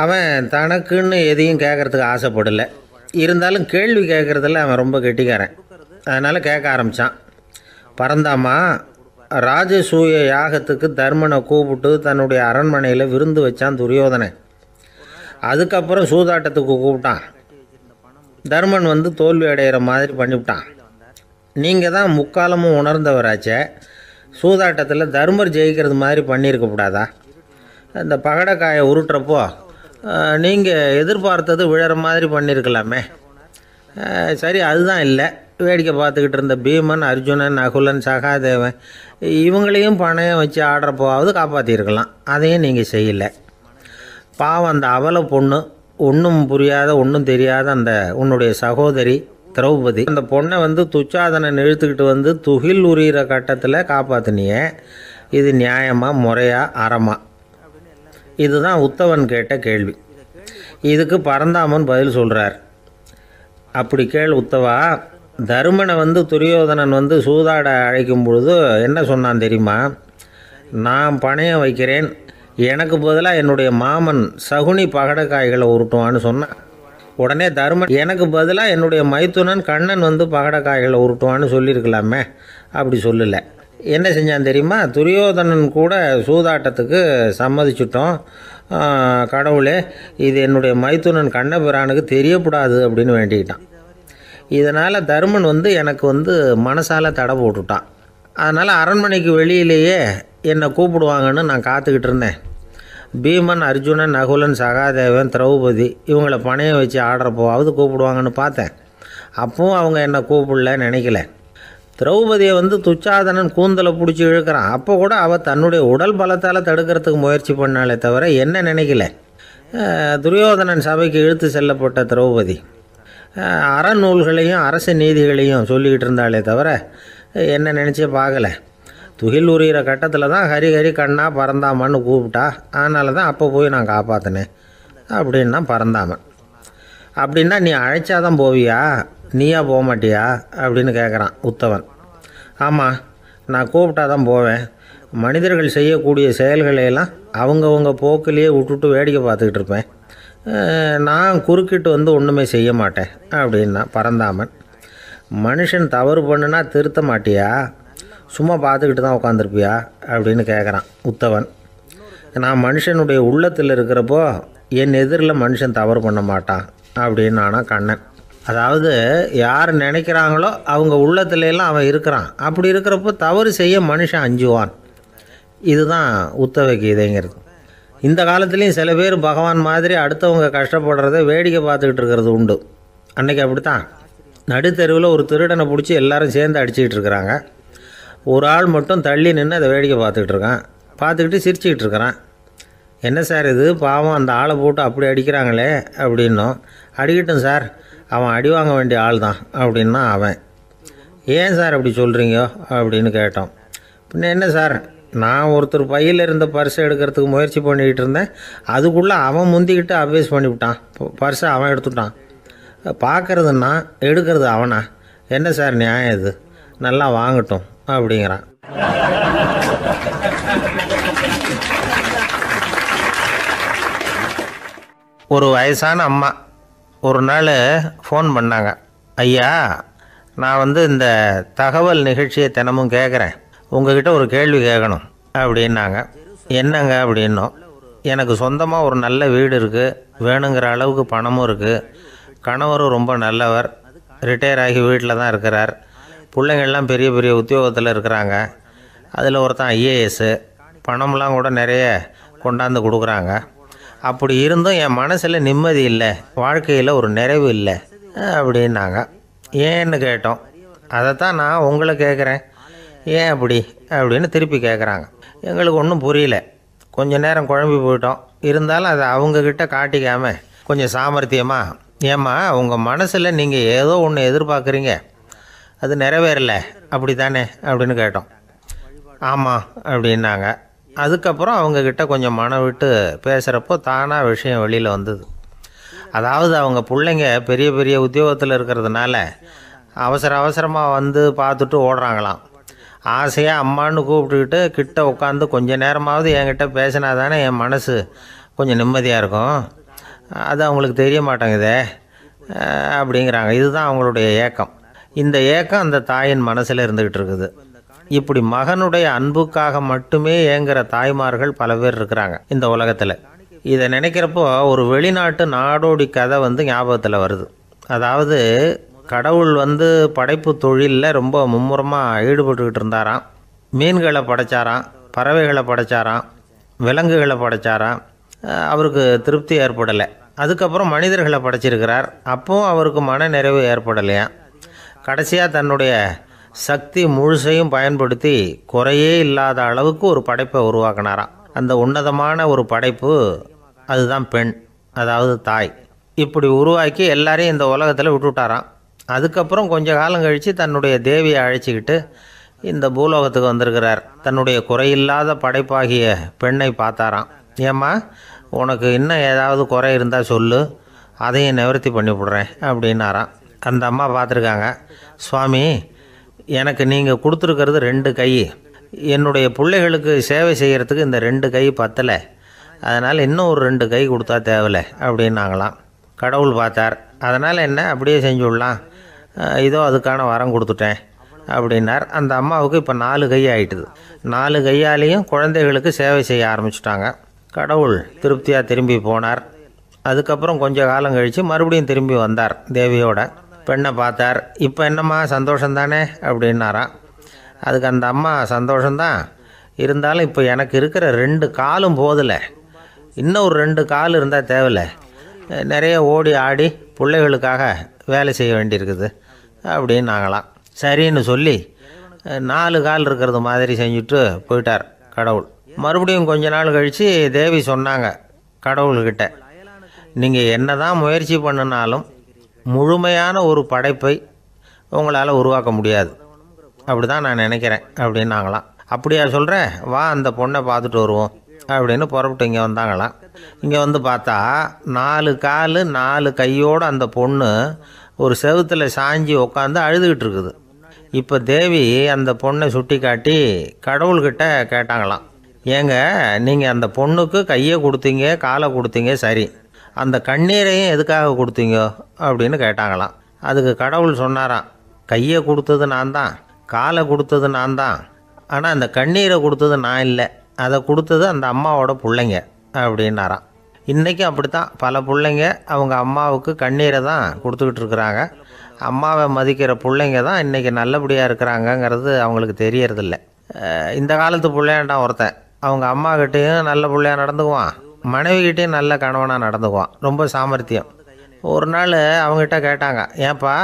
அவன் தனக்குன்னு எதையும் கேட்குறதுக்கு ஆசைப்படலை. இருந்தாலும் கேள்வி கேட்குறதில் அவன் ரொம்ப கெட்டிக்காரன். அதனால் கேட்க ஆரம்பித்தான். பரந்தாமா, ராஜசூய யாகத்துக்கு தர்மனை கூப்பிட்டு தன்னுடைய அரண்மனையில் விருந்து வச்சான் துரியோதனன். அதுக்கப்புறம் சூதாட்டத்துக்கு கூப்பிட்டான். தர்மன் தோல்வி அடைகிற மாதிரி பண்ணிவிட்டான். நீங்கள் தான் முக்காலமும் உணர்ந்தவராச்சே, சூதாட்டத்தில் தர்மர் ஜெயிக்கிறது மாதிரி பண்ணியிருக்கக்கூடாதா? இந்த பகடக்காயை உருட்டுறப்போ நீங்கள் எதிர்பார்த்தது விழற மாதிரி பண்ணியிருக்கலாமே. சரி, அதுதான் இல்லை. வேடிக்கை பார்த்துக்கிட்டு இருந்த பீமன், அர்ஜுனன், நகுலன், சகாதேவன் இவங்களையும் பணையம் வச்சு ஆடுறப்போவாவது காப்பாற்றிருக்கலாம். அதையும் நீங்கள் செய்யலை. பாவம், அந்த அவலை பொண்ணு, ஒன்றும் புரியாத ஒன்றும் தெரியாத அந்த உன்னுடைய சகோதரி திரௌபதி, அந்த பொண்ணை துச்சாதனன் இழுத்துக்கிட்டு துகில் உரிகிற கட்டத்தில் காப்பாற்றினியே. இது நியாயமா, முறையா, அறமா? இதுதான் உத்தவன் கேட்ட கேள்வி. இதுக்கு பரந்தாமன் பதில் சொல்கிறார். அப்படி கேள் உத்தவா, தருமனை துரியோதனன் சூதாட அழைக்கும் பொழுது என்ன சொன்னான் தெரியுமா? நான் பணையம் வைக்கிறேன், எனக்கு பதிலாக என்னுடைய மாமன் சகுனி பகடக்காய்களை உருட்டுவான்னு சொன்னான். உடனே தருமன் எனக்கு பதிலாக என்னுடைய மைத்துனன் கண்ணன் பகடக்காய்களை உருட்டுவான்னு சொல்லியிருக்கலாமே, அப்படி சொல்லலை. என்ன செஞ்சான் தெரியுமா? துரியோதனன் கூட சூதாட்டத்துக்கு சம்மதிச்சிட்டோம், கடவுளே இது என்னுடைய மைத்துனன் கண்ணபிரானுக்கு தெரியக்கூடாது அப்படின்னு வேண்டிக்கிட்டான். இதனால் தருமன் எனக்கு மனசால் தடை போட்டுட்டான். அதனால் அரண்மனைக்கு வெளியிலேயே என்னை கூப்பிடுவாங்கன்னு நான் காத்துக்கிட்டு இருந்தேன். பீமன், அர்ஜுனன், நகுலன், சகாதேவன், திரௌபதி இவங்கள பணையம் வச்சு ஆடுறப்போவாவது கூப்பிடுவாங்கன்னு பார்த்தேன். அப்பவும் அவங்க என்னை கூப்பிடல, நினைக்கல. திரௌபதியை துச்சாதனன் கூந்தலை பிடிச்சி இழுக்கிறான். அப்போ கூட அவள் தன்னுடைய உடல் பலத்தால் தடுக்கிறதுக்கு முயற்சி பண்ணாலே தவிர என்ன நினைக்கல. துரியோதனன் சபைக்கு இழுத்து செல்லப்பட்ட திரௌபதி அறநூல்களையும் அரச நீதிகளையும் சொல்லிக்கிட்டு இருந்தாலே தவிர என்ன நினச்சே பார்க்கலை. துகில் உரிகிற கட்டத்தில் தான் ஹரி ஹரி கண்ணா பறந்தாமன்னு கூப்பிட்டா, அதனால தான் அப்போ போய் நான் காப்பாற்றினேன் அப்படின்னா பறந்தாமன். அப்படின்னா நீ அழைச்சாதான் போவியா, நீயா போக மாட்டியா அப்படின்னு கேட்குறான் உத்தவன். ஆமாம், நான் கூப்பிட்டா தான் போவேன். மனிதர்கள் செய்யக்கூடிய செயல்களையெல்லாம் அவங்கவுங்க போக்கிலேயே விட்டுட்டு வேடிக்கை பார்த்துக்கிட்டு இருப்பேன். நான் குறுக்கிட்டு ஒன்றுமே செய்ய மாட்டேன் அப்படின்னா பறந்தாமன். மனுஷன் தவறு பண்ணுனா திருத்த மாட்டியா, சும்மா பார்த்துக்கிட்டு தான் உட்காந்துருப்பியா அப்படின்னு கேட்குறான் உத்தவன். நான் மனுஷனுடைய உள்ளத்தில் இருக்கிறப்போ என் எதிரில் மனுஷன் தவறு பண்ண மாட்டான் அப்படின்னு ஆனால் கண்ணன். அதாவது யார் நினைக்கிறாங்களோ அவங்க உள்ளத்துலலாம் அவன் இருக்கிறான். அப்படி இருக்கிறப்போ தவறு செய்ய மனுஷன் அஞ்சுவான். இதுதான் உத்தவ கீதைங்கிறது. இந்த காலத்துலேயும் சில பேர் பகவான் மாதிரி அடுத்தவங்க கஷ்டப்படுறத வேடிக்கை பார்த்துக்கிட்டு இருக்கிறது உண்டு. அன்றைக்கி அப்படித்தான். நடுத்தெருவில் ஒரு திருடனை பிடிச்சி எல்லாரும் சேர்ந்து அடிச்சுக்கிட்டு இருக்கிறாங்க. ஒரு ஆள் மட்டும் தள்ளி நின்று அதை வேடிக்கை பார்த்துக்கிட்டு இருக்கான். பார்த்துக்கிட்டு சிரிச்சுக்கிட்டு இருக்கிறான். என்ன சார் இது, பாவம் அந்த ஆளை போட்டு அப்படி அடிக்கிறாங்களே அப்படின்னோம். அடிக்கட்டும் சார், அவன் அடி வாங்க வேண்டிய ஆள் தான் அப்படின்னா அவன். ஏன் சார் அப்படி சொல்கிறீங்க அப்படின்னு கேட்டோம். பின்ன என்ன சார், நான் ஒருத்தர் பையில் இருந்த பர்ஸை எடுக்கிறதுக்கு முயற்சி பண்ணிக்கிட்டு இருந்தேன், அதுக்குள்ளே அவன் முந்திக்கிட்டு அப்வேஸ் பண்ணிவிட்டான், பர்ஸை அவன் எடுத்துட்டான். பார்க்குறதுன்னா எடுக்கிறது அவனா? என்ன சார் நியாயம் இது, நல்லா வாங்கட்டும் அப்படிங்கிறான். ஒரு வயசான அம்மா ஒரு நாள் ஃபோன் பண்ணாங்க. ஐயா, நான் இந்த தகவல் நிகழ்ச்சியை தினமும் கேட்குறேன், உங்ககிட்ட ஒரு கேள்வி கேட்கணும் அப்படின்னாங்க. என்னங்க அப்படின்னோம். எனக்கு சொந்தமாக ஒரு நல்ல வீடு இருக்குது, வேணுங்கிற அளவுக்கு பணமும் இருக்குது, கணவரும் ரொம்ப நல்லவர், ரிட்டையர் ஆகி வீட்டில் தான் இருக்கிறார், பிள்ளைங்கள்லாம் பெரிய பெரிய உத்தியோகத்தில் இருக்கிறாங்க, அதில் ஒருத்தன் ஐஏஎஸ்ஸு, பணம்லாம் கூட நிறைய கொண்டாந்து கொடுக்குறாங்க. அப்படி இருந்தும் என் மனசில் நிம்மதி இல்லை, வாழ்க்கையில் ஒரு நிறைவு இல்லை அப்படின்னாங்க. ஏன்னு கேட்டோம். அதைத்தான் நான் உங்களை கேட்குறேன், ஏன் அப்படி அப்படின்னு திருப்பி கேட்குறாங்க. எங்களுக்கு ஒன்றும் புரியல. கொஞ்சம் நேரம் குழம்பி போயிட்டோம். இருந்தாலும் அதை அவங்கக்கிட்ட காட்டிக்காமல் கொஞ்சம் சாமர்த்தியமாக, ஏம்மா உங்கள் மனசில் நீங்கள் ஏதோ ஒன்று எதிர்பார்க்குறீங்க, அது நிறைவேறலை அப்படி தானே அப்படின்னு கேட்டோம். ஆமாம் அப்படின்னாங்க. அதுக்கப்புறம் அவங்கக்கிட்ட கொஞ்சம் மனம் விட்டு பேசுகிறப்போ தானாக விஷயம் வெளியில் வந்தது. அதாவது அவங்க பிள்ளைங்க பெரிய பெரிய உத்தியோகத்தில் இருக்கிறதுனால அவசரமாக பார்த்துட்டு ஓடுறாங்களாம். ஆசையாக அம்மான்னு கூப்பிட்டுக்கிட்டு கிட்ட உட்காந்து கொஞ்சம் நேரமாவது என்கிட்ட பேசினா தானே என் மனசு கொஞ்சம் நிம்மதியாக இருக்கும். அது அவங்களுக்கு தெரிய மாட்டேங்குதே அப்படிங்கிறாங்க. இதுதான் அவங்களுடைய ஏக்கம். இந்த ஏக்கம் அந்த தாயின் மனசில் இருந்துக்கிட்டு இருக்குது. இப்படி மகனுடைய அன்புக்காக மட்டுமே ஏங்குகிற தாய்மார்கள் பல பேர் இருக்கிறாங்க இந்த உலகத்தில். இதை நினைக்கிறப்போ ஒரு வெளிநாட்டு நாடோடி கதை ஞாபகத்தில் வருது. அதாவது கடவுள் படைப்பு தொழிலில் ரொம்ப மும்முரமாக ஈடுபட்டுக்கிட்டு இருந்தாராம். மீன்களை படைச்சாராம், பறவைகளை படைச்சாராம், விலங்குகளை படைச்சாராம். அவருக்கு திருப்தி ஏற்படலை. அதுக்கப்புறம் மனிதர்களை படைச்சிருக்கிறார். அப்பவும் அவருக்கு மன நிறைவு ஏற்படலையாம். கடைசியாக தன்னுடைய சக்தி முழுசையும் பயன்படுத்தி குறையே இல்லாத அளவுக்கு ஒரு படைப்பை உருவாக்கினாராம். அந்த உன்னதமான ஒரு படைப்பு அதுதான் பெண், அதாவது தாய். இப்படி உருவாக்கி எல்லாரையும் இந்த உலகத்தில் விட்டுவிட்டாராம். அதுக்கப்புறம் கொஞ்ச காலம் கழித்து தன்னுடைய தேவியை அழைச்சிக்கிட்டு இந்த பூலோகத்துக்கு வந்திருக்கிறார். தன்னுடைய குறையில்லாத படைப்பாகிய பெண்ணை பார்த்தாராம். ஏம்மா உனக்கு இன்னும் ஏதாவது குறை இருந்தால் சொல்லு, அதையும் நிவர்த்தி பண்ணி விடுறேன் அப்படின்னாராம். அந்த அம்மா பார்த்துருக்காங்க. சுவாமி, எனக்கு நீங்கள் கொடுத்துருக்கிறது 2 கை. என்னுடைய பிள்ளைகளுக்கு சேவை செய்கிறதுக்கு இந்த 2 கை பத்தலை. அதனால் இன்னும் ஒரு 2 கை கொடுத்தா தேவலை அப்படின்னாங்களாம். கடவுள் பார்த்தார். அதனால் என்ன, அப்படியே செஞ்சு விடலாம், இதோ அதுக்கான வரம் கொடுத்துட்டேன் அப்படின்னார். அந்த அம்மாவுக்கு இப்போ 4 கை ஆகிட்டுது. 4 கையாலேயும் குழந்தைகளுக்கு சேவை செய்ய ஆரம்பிச்சிட்டாங்க. கடவுள் திருப்தியாக திரும்பி போனார். அதுக்கப்புறம் கொஞ்சம் காலம் கழித்து மறுபடியும் திரும்பி வந்தார். தேவியோட பெண்ணை பார்த்தார். இப்போ என்னம்மா சந்தோஷந்தானே அப்படின்னாராம். அதுக்கு அந்த அம்மா, சந்தோஷந்தான், இருந்தாலும் இப்போ எனக்கு இருக்கிற 2 காலும் போதில்லை, இன்னும் ஒரு 2 கால் இருந்தால் தேவையில்லை, நிறைய ஓடி ஆடி பிள்ளைகளுக்காக வேலை செய்ய வேண்டியிருக்குது அப்படின்னாங்களாம். சரின்னு சொல்லி 4 கால் இருக்கிறது மாதிரி செஞ்சுட்டு போயிட்டார் கடவுள். மறுபடியும் கொஞ்ச நாள் கழித்து தேவி சொன்னாங்க கடவுள்கிட்ட, நீங்கள் என்ன தான் முயற்சி பண்ணினாலும் முழுமையான ஒரு படைப்பை உங்களால் உருவாக்க முடியாது, அப்படி தான் நான் நினைக்கிறேன் அப்படின்னாங்களாம். அப்படியா சொல்கிறேன், வா அந்த பொண்ணை பார்த்துட்டு வருவோம் அப்படின்னு புறப்பட்டு இங்கே வந்தாங்களாம். இங்கே வந்து பார்த்தா 4 கால் 4 கையோடு அந்த பொண்ணு ஒரு செவுத்தில் சாஞ்சி உட்காந்து அழுதுகிட்டு இருக்குது. இப்போ தேவி அந்த பொண்ணை சுட்டி காட்டி கடவுள்கிட்ட கேட்டாங்களாம், ஏங்க நீங்கள் அந்த பொண்ணுக்கு கையை கொடுத்தீங்க, காலை கொடுத்தீங்க, சரி, அந்த கண்ணீரையும் எதுக்காக கொடுத்தீங்க அப்படின்னு கேட்டாங்களாம். அதுக்கு கடவுள் சொன்னாராம், கையை கொடுத்தது நான் தான், காலை கொடுத்தது நான் தான், ஆனால் அந்த கண்ணீரை கொடுத்தது நான் இல்லை, அதை கொடுத்தது அந்த அம்மாவோட பிள்ளைங்க அப்படின்னாராம். இன்றைக்கும் அப்படித்தான் பல பிள்ளைங்க அவங்க அம்மாவுக்கு கண்ணீரை தான் கொடுத்துக்கிட்டு இருக்கிறாங்க. அம்மாவை மதிக்கிற பிள்ளைங்க தான் இன்றைக்கி நல்லபடியாக இருக்கிறாங்கங்கிறது அவங்களுக்கு தெரியறதில்ல. இந்த காலத்து பிள்ளையாண்டான் ஒருத்தன் அவங்க அம்மாக்கிட்டேயும் நல்ல பிள்ளையாக நடந்துக்குவான், மனைவிக்கிட்டேயும் நல்ல கணவனாக நடந்துக்குவான், ரொம்ப சாமர்த்தியம். ஒரு நாள் அவங்ககிட்ட கேட்டாங்க, ஏன்பா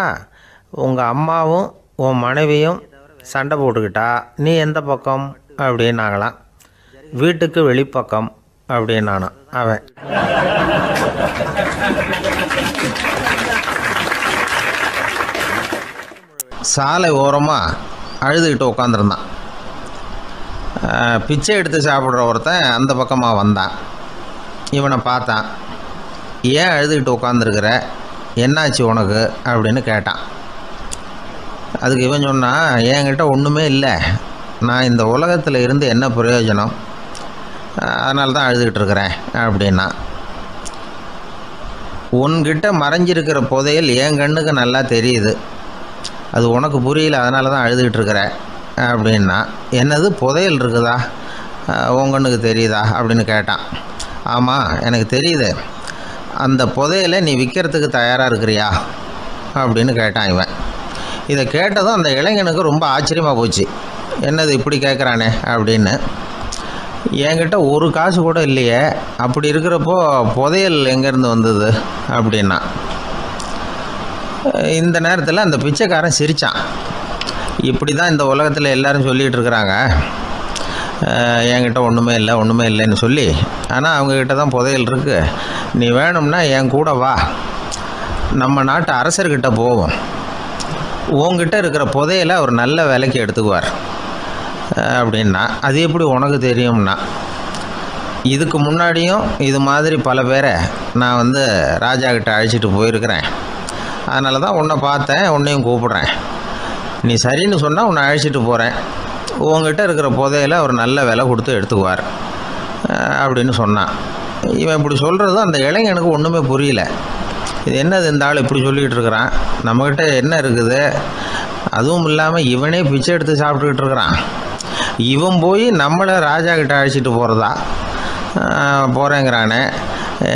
உங்கள் அம்மாவும் உன் மனைவியும் சண்டை போட்டுக்கிட்டா நீ எந்த பக்கம் அப்படின்னாங்களாம். வீட்டுக்கு வெளிப்பக்கம் அப்படின்னானான் அவன். சாலை ஓரமாக அழுதுகிட்டு உட்காந்துருந்தான். பிச்சை எடுத்து சாப்பிட்ற ஒருத்தன் அந்த பக்கமாக வந்தான். இவனை பார்த்தான். ஏன் அழுதுகிட்டு உட்காந்துருக்கிற, என்னாச்சு உனக்கு அப்படின்னு கேட்டான். அதுக்கு இவன் சொன்னான், என்கிட்ட ஒன்றுமே இல்லை, நான் இந்த உலகத்தில் இருந்து என்ன பிரயோஜனம், அதனால தான் அழுதுகிட்டு இருக்கிறேன் அப்படின்னா. உன்கிட்ட மறைஞ்சிருக்கிற புதையல் என் கண்ணுக்கு நல்லா தெரியுது, அது உனக்கு புரியல, அதனால தான் அழுதுகிட்டு இருக்கிற அப்படின்னா. என்னது புதையல் இருக்குதா, உன் கண்ணுக்கு தெரியுதா அப்படின்னு கேட்டான். ஆமாம் எனக்கு தெரியுது, அந்த புதையலை நீ விற்கிறதுக்கு தயாராக இருக்கிறியா அப்படின்னு கேட்டான் இவன். இதை கேட்டதும் அந்த இளைஞனுக்கு ரொம்ப ஆச்சரியமாக போச்சு. என்னது இப்படி கேட்குறானே அப்படின்னு. என்கிட்ட ஒரு காசு கூட இல்லையே, அப்படி இருக்கிறப்போ புதையல் எங்கேருந்து வந்தது அப்படின்னா. இந்த நேரத்தில் அந்த பிச்சைக்காரன் சிரித்தான். இப்படி தான் இந்த உலகத்தில் எல்லோரும் சொல்லிகிட்டு இருக்கிறாங்க, என்கிட்ட ஒன்றுமே இல்லை ஒன்றுமே இல்லைன்னு சொல்லி, ஆனால் அவங்கக்கிட்ட தான் புதையல் இருக்குது, நீ வேணும்னா என் கூட வா, நம்ம நாட்டு அரசர்கிட்ட போவோம், உங்ககிட்ட இருக்கிற புதையலை அவர் நல்ல விலைக்கு எடுத்துக்குவார் அப்படின்னா. அது எப்படி உனக்கு தெரியும்னா, இதுக்கு முன்னாடியும் இது மாதிரி பல பேரை நான் வந்து ராஜா கிட்ட அழைச்சிட்டு போயிருக்கிறேன், அதனால தான் உன்னை பார்த்தேன், உன்னையும் கூப்பிட்றேன், நீ சரின்னு சொன்னால் உன்னை அழைச்சிட்டு போகிறேன், உங்ககிட்ட இருக்கிற புதையலை அவர் நல்ல விலை கொடுத்து எடுத்துக்குவார் அப்படின்னு சொன்னான். இவன் இப்படி சொல்கிறதும் அந்த இளைஞனுக்கு ஒன்றுமே புரியல. இது என்னது இந்த ஆள் இப்படி சொல்லிக்கிட்டு இருக்கிறான், நம்மக்கிட்ட என்ன இருக்குது, அதுவும் இல்லாமல் இவனே பிச்சை எடுத்து சாப்பிட்டுக்கிட்டு இருக்கிறான், இவன் போய் நம்மளை ராஜா கிட்ட அழைச்சிட்டு போகிறதா போகிறேங்கிறானே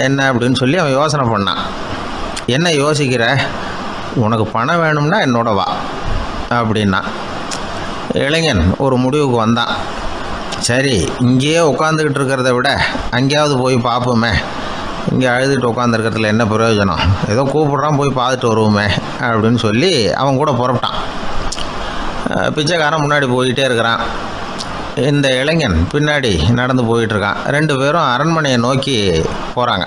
என்ன அப்படின்னு சொல்லி அவன் யோசனை பண்ணான். என்ன யோசிக்கிற, உனக்கு பணம் வேணும்னா என்னோட வா அப்படின்னா. இளைஞன் ஒரு முடிவுக்கு வந்தான். சரி, இங்கேயே உட்காந்துக்கிட்டு இருக்கிறத விட அங்கேயாவது போய் பார்ப்போமே, இங்கே அழுதுகிட்டு உட்காந்துருக்கிறதுல என்ன பிரயோஜனம், ஏதோ கூப்பிட்றான் போய் பார்த்துட்டு வருவோமே அப்படின்னு சொல்லி அவன் கூட புறப்பட்டான். பிச்சைக்காரன் முன்னாடி போயிட்டே இருக்கிறான், இந்த இளைஞன் பின்னாடி நடந்து போயிட்டுருக்கான். 2 பேரும் அரண்மனையை நோக்கி போகிறாங்க.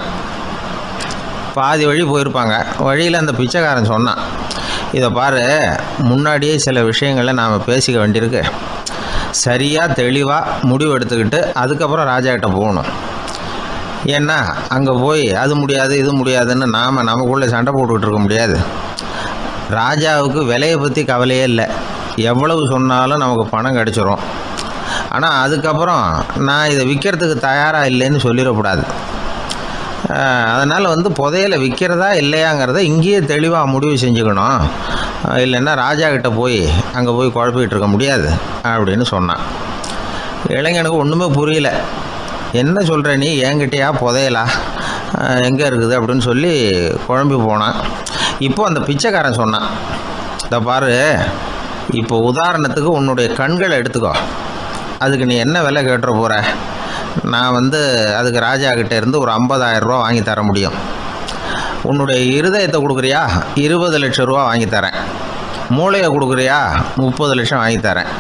பாதி வழி போயிருப்பாங்க. வழியில் அந்த பிச்சைக்காரன் சொன்னான், இதை பாரு, முன்னாடியே சில விஷயங்களை நாம் பேசிக்க வேண்டியிருக்கு, சரியாக தெளிவாக முடிவு எடுத்துக்கிட்டு அதுக்கப்புறம் ராஜாக்கிட்ட போகணும். ஏன்னா அங்கே போய் அது முடியாது இது முடியாதுன்னு நாம் நமக்குள்ளே சண்டை போட்டுக்கிட்டு இருக்க முடியாது. ராஜாவுக்கு விலையை பற்றி கவலையே இல்லை. எவ்வளவு சொன்னாலும் நமக்கு பணம் கிடச்சிரும். ஆனால் அதுக்கப்புறம் நான் இதை விற்கிறதுக்கு தயாராக இல்லைன்னு சொல்லிடக்கூடாது. அதனால் புதையலை விற்கிறதா இல்லையாங்கிறத இங்கேயே தெளிவாக முடிவு செஞ்சுக்கணும். இல்லைன்னா ராஜா கிட்ட போய் அங்கே போய் குழப்பிக்கிட்டு இருக்க முடியாது அப்படின்னு சொன்னான். இளைஞனுக்கு ஒன்றுமே புரியல. என்ன சொல்கிற நீ, என்கிட்டயா புதையலா, எங்கே இருக்குது அப்படின்னு சொல்லி குழம்பி போனான். இப்போ அந்த பிச்சைக்காரன் சொன்னான், இதை பாரு, இப்போ உதாரணத்துக்கு உன்னுடைய கண்களை எடுத்துக்கோ. அதுக்கு நீ என்ன விலை கேட்டுற போகிற? நான் அதுக்கு ராஜா கிட்டே இருந்து ஒரு 50,000 ரூபா வாங்கி தர முடியும். உன்னுடைய இருதயத்தை கொடுக்குறியா, 20 லட்சம் ரூபா வாங்கி தரேன். மூளையை கொடுக்குறியா, 30 லட்சம் வாங்கி தரேன்.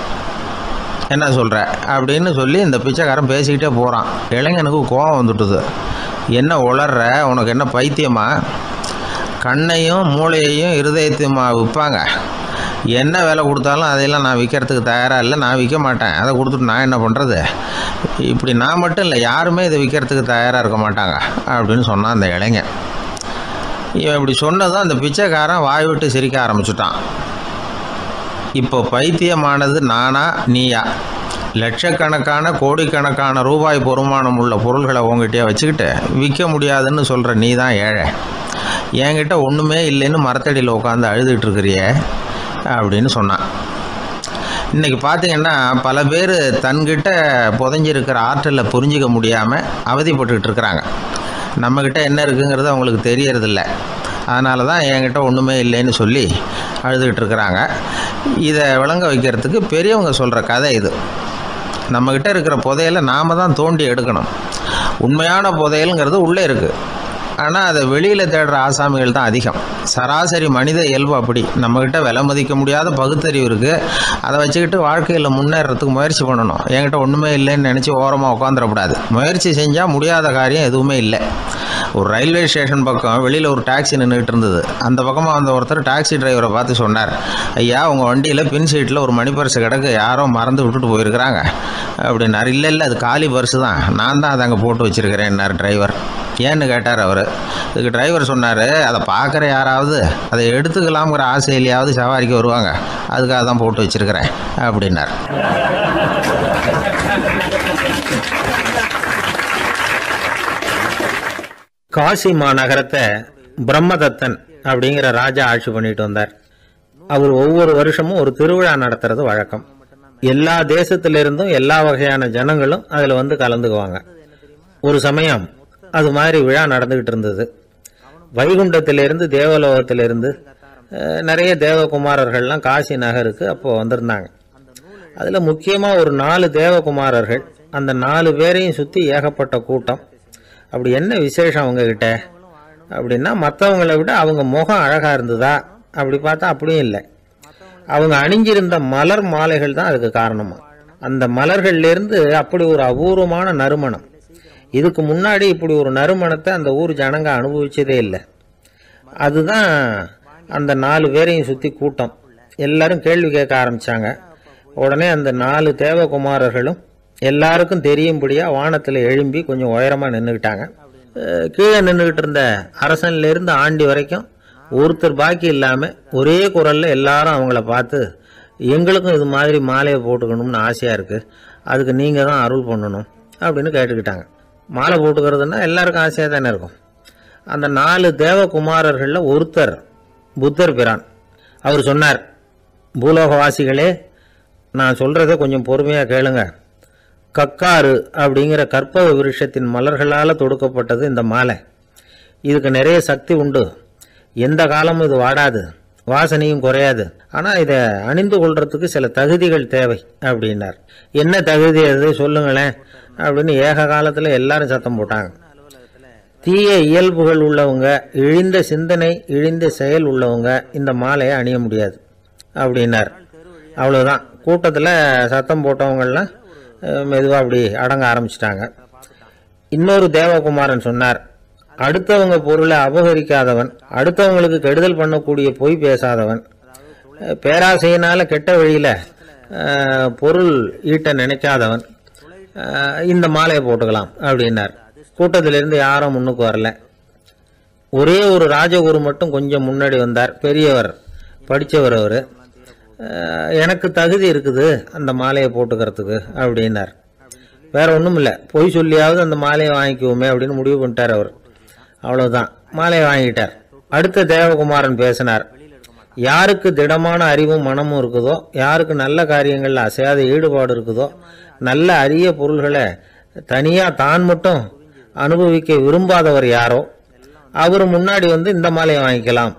என்ன சொல்கிற அப்படின்னு சொல்லி இந்த பிச்சைக்காரன் பேசிக்கிட்டே போகிறான். இளைஞனுக்கு கோபம் வந்துட்டுது. என்ன உளர்ற, உனக்கு என்ன பைத்தியமா? கண்ணையும் மூளையையும் இருதயத்தையுமா விற்பாங்க? என்ன விலை கொடுத்தாலும் அதையெல்லாம் நான் விற்கிறதுக்கு தயாராக இல்லை, நான் விற்க மாட்டேன். அதை கொடுத்துட்டு நான் என்ன பண்ணுறது? இப்படி நான் மட்டும் இல்லை, யாருமே இதை விற்கிறதுக்கு தயாராக இருக்க மாட்டாங்க அப்படின்னு சொன்னான் அந்த இளைஞன். இவன் இப்படி சொன்னதும் அந்த பிச்சைக்காரன் வாய் விட்டு சிரிக்க ஆரம்பிச்சுட்டான். இப்போ பைத்தியமானது நானா நீயா? லட்சக்கணக்கான கோடிக்கணக்கான ரூபாய் பொறுமானம் உள்ள பொருள்களை உங்ககிட்டயே வச்சுக்கிட்டு விற்க முடியாதுன்னு சொல்கிற நீ தான் ஏழை. என்கிட்ட ஒன்றுமே இல்லைன்னு மரத்தடியில் உட்காந்து அழுதுகிட்டு இருக்கிறியே அப்படின்னு சொன்னான். இன்றைக்கி பார்த்திங்கன்னா பல பேர் தன்கிட்ட புதைஞ்சிருக்கிற ஆற்றலை புரிஞ்சிக்க முடியாமல் அவதிப்பட்டுக்கிட்டு இருக்கிறாங்க. நம்மக்கிட்ட என்ன இருக்குங்கிறது அவங்களுக்கு தெரியறதில்ல. அதனால தான் என்கிட்ட ஒன்றுமே இல்லைன்னு சொல்லி அழுதுகிட்டு இருக்கிறாங்க. இதை விளங்க வைக்கிறதுக்கு பெரியவங்க சொல்கிற கதை இது. நம்மக்கிட்ட இருக்கிற புதையலை நாம் தான் தோண்டி எடுக்கணும். உண்மையான புதையலுங்கிறது உள்ளே இருக்குது. ஆனால் அதை வெளியில் தேடுற ஆசாமிகள் தான் அதிகம். சராசரி மனித இயல்பு அப்படி. நம்மக்கிட்ட விலை மதிக்க முடியாத பகுத்தறிவு இருக்குது. அதை வச்சுக்கிட்டு வாழ்க்கையில் முன்னேறதுக்கு முயற்சி பண்ணணும். என்கிட்ட ஒன்றுமே இல்லைன்னு நினச்சி ஓரமாக உட்காந்துடக்கூடாது. முயற்சி செஞ்சால் முடியாத காரியம் எதுவுமே இல்லை. ஒரு ரயில்வே ஸ்டேஷன் பக்கம் வெளியில் ஒரு டாக்ஸி நின்றுக்கிட்டு இருந்தது. அந்த பக்கமாக வந்த ஒருத்தர் டாக்ஸி டிரைவரை பார்த்து சொன்னார், ஐயா, உங்கள் வண்டியில் பின் சீட்டில் ஒரு மணி பர்ஸு கிடக்கு, யாரோ மறந்து விட்டுட்டு போயிருக்கிறாங்க அப்படின்னார். இல்லை இல்லை, அது காலி பர்ஸு தான், நான் தான் அதை அங்கே போட்டு வச்சுருக்கிறேன்னார் டிரைவர். ஏன்னு கேட்டார் அவர். இதுக்கு டிரைவர் சொன்னார், அதை பார்க்குற யாராவது அதை எடுத்துக்கலாம்ங்கிற ஆசையிலையாவது சவாரிக்கு வருவாங்க, அதுக்காக தான் போட்டு வச்சுருக்கிறேன் அப்படின்னார். காசி மாநகரத்தை பிரம்மதத்தன் அப்படிங்கிற ராஜா ஆட்சி பண்ணிட்டு வந்தார். அவர் ஒவ்வொரு வருஷமும் ஒரு திருவிழா நடத்துறது வழக்கம். எல்லா தேசத்திலிருந்தும் எல்லா வகையான ஜனங்களும் அதில் கலந்துக்குவாங்க. ஒரு சமயம் அது மாதிரி விழா நடந்துகிட்டு இருந்தது. வைகுண்டத்திலிருந்து தேவலோகத்திலிருந்து நிறைய தேவகுமாரர்கள்லாம் காசி நகருக்கு அப்போ வந்திருந்தாங்க. அதில் முக்கியமாக ஒரு 4 தேவகுமாரர்கள். அந்த 4 பேரையும் சுற்றி ஏகப்பட்ட கூட்டம். அப்படி என்ன விசேஷம் அவங்கக்கிட்ட அப்படின்னா, மற்றவங்களை விட அவங்க முகம் அழகாக இருந்ததா அப்படி பார்த்தா அப்படியும் இல்லை. அவங்க அணிஞ்சிருந்த மலர் மாலைகள் தான் அதுக்கு காரணமா. அந்த மலர்கள்லேருந்து அப்படி ஒரு அபூர்வமான நறுமணம். இதுக்கு முன்னாடி இப்படி ஒரு நறுமணத்தை அந்த ஊர் ஜனங்க அனுபவிச்சதே இல்லை. அதுதான் அந்த 4 பேரையும் சுற்றி கூட்டம். எல்லாரும் கேள்வி கேட்க ஆரம்பித்தாங்க. உடனே அந்த 4 தேவகுமாரர்களும் எல்லாருக்கும் தெரியும்படியாக வானத்தில் எழும்பி கொஞ்சம் உயரமாக நின்றுக்கிட்டாங்க. கீழே நின்றுக்கிட்டு இருந்த அரசன்லேருந்து ஆண்டி வரைக்கும் ஒருத்தர் பாக்கி இல்லாமல் ஒரே குரலில் எல்லாரும் அவங்கள பார்த்து, எங்களுக்கும் இது மாதிரி மாலையை போட்டுக்கணும்னு ஆசையாக இருக்குது, அதுக்கு நீங்கள் தான் அருள் பண்ணணும் அப்படின்னு கேட்டுக்கிட்டாங்க. மாலை போட்டுக்கிறதுனா எல்லாருக்கும் ஆசையாக தானே இருக்கும். அந்த 4 தேவகுமாரர்களில் ஒருத்தர் புத்தர் பிரான். அவர் சொன்னார், பூலோகவாசிகளே, நான் சொல்கிறத கொஞ்சம் பொறுமையாக கேளுங்க. கக்காரு அப்படிங்கிற கற்பக விருஷத்தின் மலர்களால் தொடுக்கப்பட்டது இந்த மாலை. இதுக்கு நிறைய சக்தி உண்டு. எந்த காலமும் இது வாடாது, வாசனையும் குறையாது. ஆனால் இதை அணிந்து கொள்றதுக்கு சில தகுதிகள் தேவை அப்படின்னார். என்ன தகுதி அது சொல்லுங்களேன் அப்படின்னு ஏக காலத்தில் எல்லாரும் சத்தம் போட்டாங்க. தீய இயல்புகள் உள்ளவங்க, இழிந்த சிந்தனை, இழிந்த செயல் உள்ளவங்க இந்த மாலையை அணிய முடியாது அப்படின்னார். அவ்வளோதான். கூட்டத்தில் சத்தம் போட்டவங்கள்லாம் மெதுவாக அப்படி அடங்க ஆரம்பிச்சிட்டாங்க. இன்னொரு தேவகுமாரன் சொன்னார், அடுத்தவங்க பொருளை அபகரிக்காதவன், அடுத்தவங்களுக்கு கெடுதல் பண்ணக்கூடிய பொய் பேசாதவன், பேராசையினால் கெட்ட வழியில் பொருள் ஈட்ட நினைக்காதவன் இந்த மாலையை போட்டுக்கலாம் அப்படின்னார். கூட்டத்திலிருந்து யாரும் முன்னுக்கு வரல. ஒரே ஒரு ராஜகுரு மட்டும் கொஞ்சம் முன்னாடி வந்தார். பெரியவர் படித்தவர் அவர். எனக்கு தகுதி இருக்குது அந்த மாலையை போட்டுக்கிறதுக்கு அப்படின்னார். வேற ஒன்றும் இல்லை, பொய் சொல்லியாவது அந்த மாலையை வாங்கிக்குவோமே அப்படின்னு முடிவு பண்ணிட்டார் அவர். அவ்வளோதான், மாலையை வாங்கிட்டார். அடுத்த தேவகுமாரன் பேசினார். யாருக்கு திடமான அறிவும் மனமும் இருக்குதோ, யாருக்கு நல்ல காரியங்களில் அசையாத ஈடுபாடு இருக்குதோ, நல்ல அரிய பொருள்களை தனியாக தான் மட்டும் அனுபவிக்க விரும்பாதவர் யாரோ அவர் முன்னாடி வந்து இந்த மாலையை வாங்கிக்கலாம்